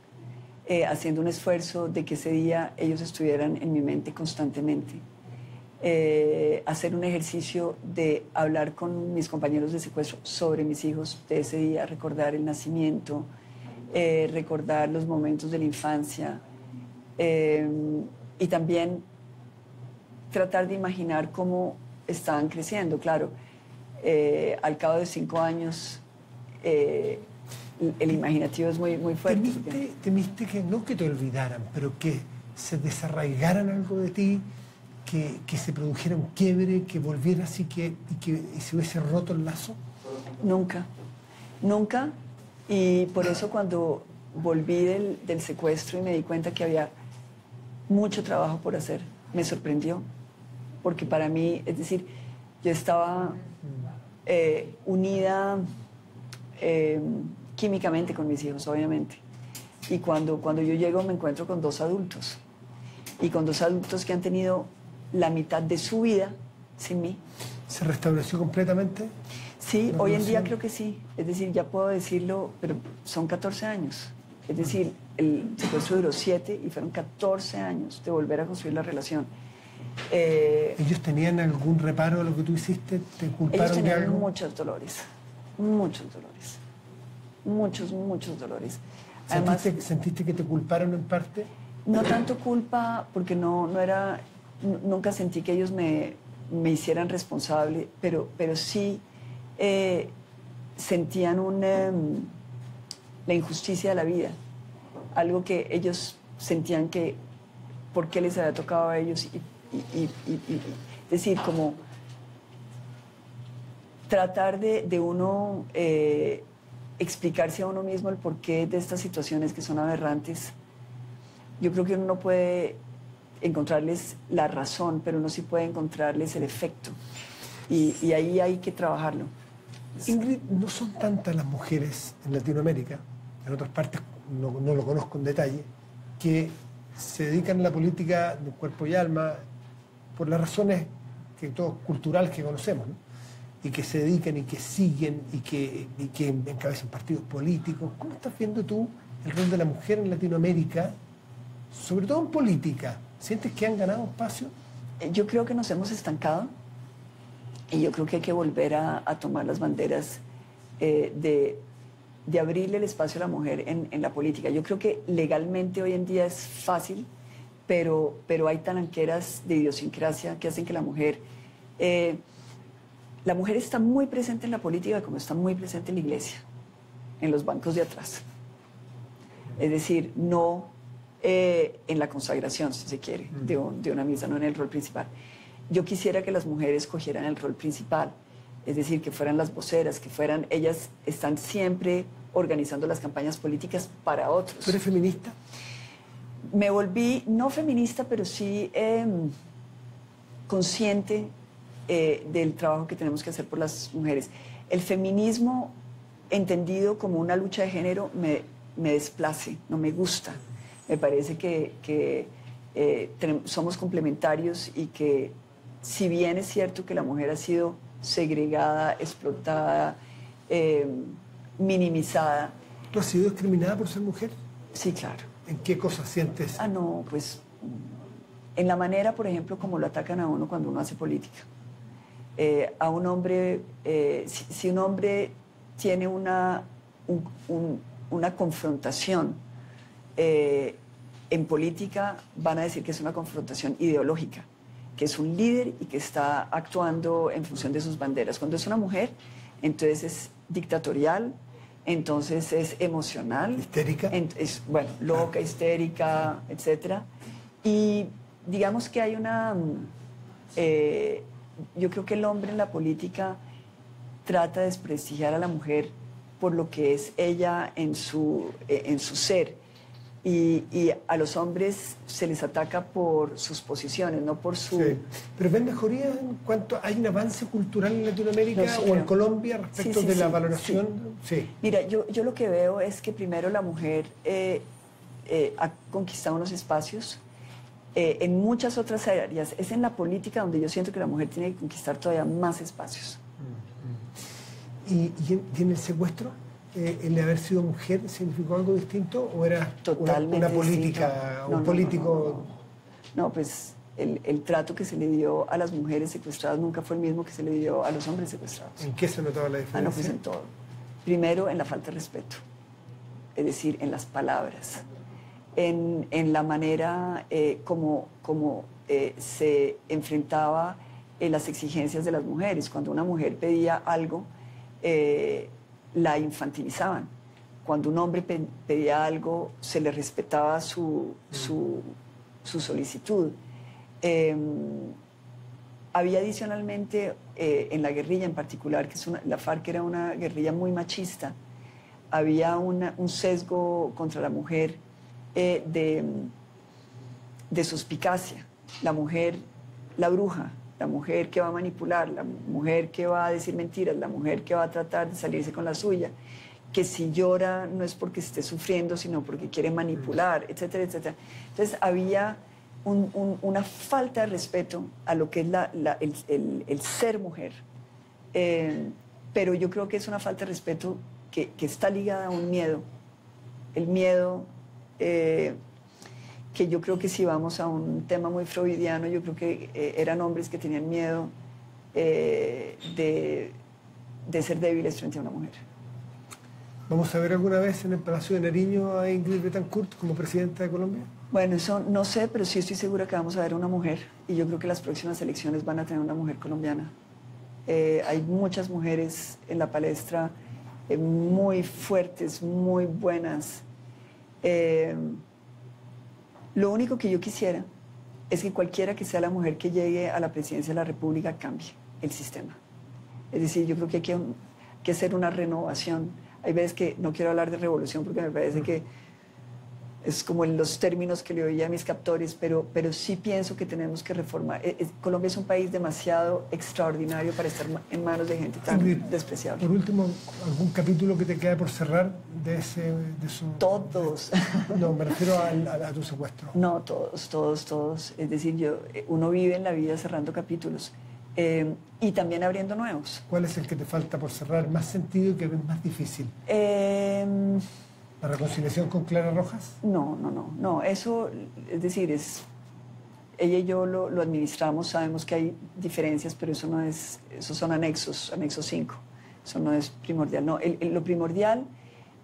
haciendo un esfuerzo de que ese día ellos estuvieran en mi mente constantemente, hacer un ejercicio de hablar con mis compañeros de secuestro sobre mis hijos de ese día, recordar el nacimiento, recordar los momentos de la infancia, y también tratar de imaginar cómo estaban creciendo. Claro, al cabo de 5 años el imaginativo es muy, muy fuerte. ¿Temiste que no que te olvidaran, pero que se desarraigaran algo de ti, que se produjera un quiebre, que volvieras y se hubiese roto el lazo? Nunca, nunca. Y por eso cuando volví del secuestro y me di cuenta que había mucho trabajo por hacer, me sorprendió. Porque para mí, es decir, yo estaba unida químicamente con mis hijos, obviamente. Y cuando yo llego me encuentro con 2 adultos. Y con 2 adultos que han tenido la mitad de su vida sin mí. ¿Se restableció completamente? Sí, hoy en día creo que sí. Es decir, ya puedo decirlo, pero son 14 años. Es decir, el secuestro duró 7 y fueron 14 años de volver a construir la relación. ¿Ellos tenían algún reparo de lo que tú hiciste? ¿Te culparon ellos tenían de algo? muchos dolores, muchos dolores. Además, ¿Sentiste que te culparon en parte? no tanto culpa, porque nunca sentí que ellos me hicieran responsable, pero sí sentían la injusticia de la vida, algo que ellos sentían que por qué les había tocado a ellos y decir, como tratar de uno explicarse a uno mismo el porqué de estas situaciones que son aberrantes. Yo creo que uno no puede encontrarles la razón, pero uno sí puede encontrarles el efecto. Y ahí hay que trabajarlo. Ingrid, no son tantas las mujeres en Latinoamérica, en otras partes no lo conozco en detalle, que se dedican a la política de cuerpo y alma por las razones culturales que conocemos, ¿no? Y que se dedican y que siguen y que encabezan partidos políticos. ¿Cómo estás viendo tú el rol de la mujer en Latinoamérica, sobre todo en política? ¿Sientes que han ganado espacio? Yo creo que nos hemos estancado y yo creo que hay que volver a tomar las banderas de abrirle el espacio a la mujer en la política. Yo creo que legalmente hoy en día es fácil, pero hay talanqueras de idiosincrasia que hacen que la mujer está muy presente en la política como está muy presente en la iglesia, en los bancos de atrás. Es decir, no en la consagración, si se quiere, de una misa, no en el rol principal. Yo quisiera que las mujeres cogieran el rol principal, es decir, que fueran las voceras, ellas están siempre organizando las campañas políticas para otros. ¿Tú eres feminista? Me volví, no feminista, pero sí consciente del trabajo que tenemos que hacer por las mujeres. El feminismo, entendido como una lucha de género, me desplace, no me gusta. Me parece que somos complementarios y que, si bien es cierto que la mujer ha sido segregada, explotada, minimizada. ¿Tú has sido discriminada por ser mujer? Sí, claro. ¿En qué cosas sientes? No, pues en la manera, por ejemplo, como lo atacan a uno cuando uno hace política. A un hombre, si un hombre tiene una confrontación en política, van a decir que es una confrontación ideológica, que es un líder y que está actuando en función de sus banderas. Cuando es una mujer, entonces es dictatorial, entonces es emocional. ¿Histérica? Es, bueno, loca, histérica, etc. Y digamos que hay yo creo que el hombre en la política trata de desprestigiar a la mujer por lo que es ella en su ser. Y a los hombres se les ataca por sus posiciones, no por su... Sí. ¿Pero ven mejoría en cuanto hay un avance cultural en Latinoamérica o en Colombia respecto de la valoración? Sí. Mira, yo lo que veo es que primero la mujer ha conquistado unos espacios en muchas otras áreas. Es en la política donde yo siento que la mujer tiene que conquistar todavía más espacios. ¿Y en el secuestro? ¿El haber sido mujer significó algo distinto o era una política, un político? No, pues el trato que se le dio a las mujeres secuestradas nunca fue el mismo que se le dio a los hombres secuestrados. ¿En qué se notaba la diferencia? No, pues en todo. Primero, en la falta de respeto, es decir, en las palabras, en la manera como se enfrentaba las exigencias de las mujeres. Cuando una mujer pedía algo, la infantilizaban. Cuando un hombre pedía algo, se le respetaba su solicitud. Había adicionalmente, en la guerrilla en particular, que la FARC era una guerrilla muy machista, había un sesgo contra la mujer de suspicacia. La mujer, la bruja, la mujer que va a manipular, la mujer que va a decir mentiras, la mujer que va a tratar de salirse con la suya, que si llora no es porque esté sufriendo, sino porque quiere manipular, etcétera, etcétera. Entonces había una falta de respeto a lo que es el ser mujer. Pero yo creo que es una falta de respeto que está ligada a un miedo el miedo, que yo creo que si vamos a un tema muy freudiano, yo creo que eran hombres que tenían miedo de ser débiles frente a una mujer. ¿Vamos a ver alguna vez en el Palacio de Nariño a Ingrid Betancourt como presidenta de Colombia? Bueno, eso no sé, pero sí estoy segura que vamos a ver una mujer, y yo creo que las próximas elecciones van a tener una mujer colombiana. Hay muchas mujeres en la palestra muy fuertes, muy buenas. Lo único que yo quisiera es que cualquiera que sea la mujer que llegue a la presidencia de la República cambie el sistema. Es decir, yo creo que hay que hacer una renovación. Hay veces que no quiero hablar de revolución porque me parece que es como en los términos que le oía a mis captores, pero sí pienso que tenemos que reformar. Colombia es un país demasiado extraordinario para estar en manos de gente tan despreciable. Por último, ¿algún capítulo que te queda por cerrar de su...? Todos. No, me refiero a tu secuestro. No, todos. Es decir, uno vive en la vida cerrando capítulos y también abriendo nuevos. ¿Cuál es el que te falta por cerrar más sentido y que ves más difícil? ¿La reconciliación con Clara Rojas? No, eso, es decir, ella y yo lo administramos, sabemos que hay diferencias, pero eso no es, esos son anexo 5, eso no es primordial. No, lo primordial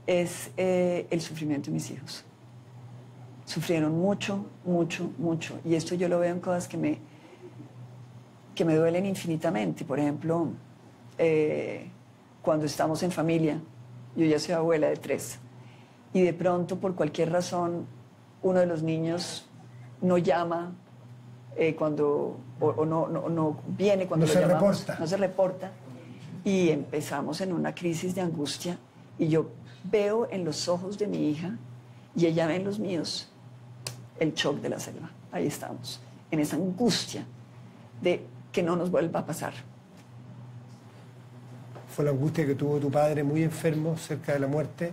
es el sufrimiento de mis hijos. Sufrieron mucho, y esto yo lo veo en cosas que me duelen infinitamente. Por ejemplo, cuando estamos en familia, yo ya soy abuela de 3, y de pronto, por cualquier razón, uno de los niños no llama o no viene cuando lo llamamos. No se reporta. Y empezamos en una crisis de angustia. Y yo veo en los ojos de mi hija, y ella ve en los míos, el shock de la selva. Ahí estamos, en esa angustia de que no nos vuelva a pasar. Fue la angustia que tuvo tu padre muy enfermo, cerca de la muerte,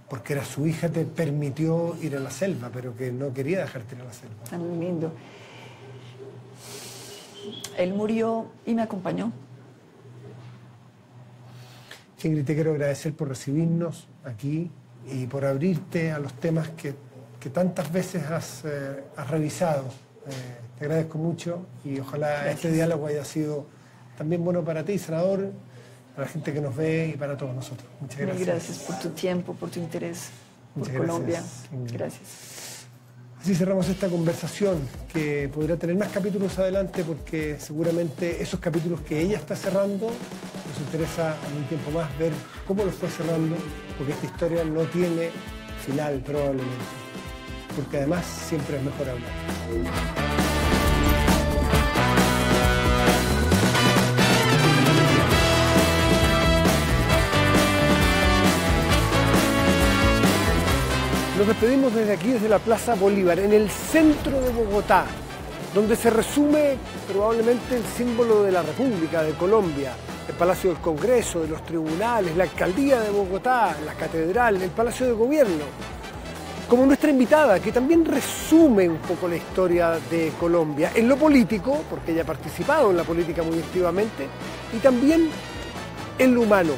porque era su hija, te permitió ir a la selva, pero que no quería dejarte ir a la selva. Tan lindo. Él murió y me acompañó. Ingrid, te quiero agradecer por recibirnos aquí y por abrirte a los temas que tantas veces has revisado. Te agradezco mucho y ojalá este diálogo haya sido también bueno para ti, senador, para la gente que nos ve y para todos nosotros. Muchas gracias. Mil gracias por tu tiempo, por tu interés por Colombia. Gracias. Así cerramos esta conversación que podrá tener más capítulos adelante porque seguramente esos capítulos que ella está cerrando nos interesa en un tiempo más ver cómo lo fue cerrando, porque esta historia no tiene final probablemente, porque además siempre es mejor hablar. Nos despedimos desde aquí, desde la Plaza Bolívar, en el centro de Bogotá, donde se resume probablemente el símbolo de la República de Colombia, el Palacio del Congreso, de los tribunales, la Alcaldía de Bogotá, la Catedral, el Palacio de Gobierno, como nuestra invitada, que también resume un poco la historia de Colombia, en lo político, porque ella ha participado en la política muy activamente, y también en lo humano,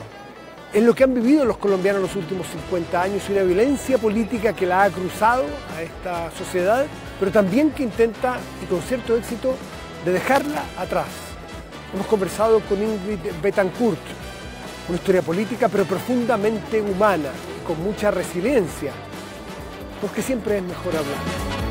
en lo que han vivido los colombianos los últimos 50 años y una violencia política que la ha cruzado a esta sociedad, pero también que intenta, y con cierto éxito, de dejarla atrás. Hemos conversado con Ingrid Betancourt, una historia política pero profundamente humana, con mucha resiliencia, porque siempre es mejor hablar.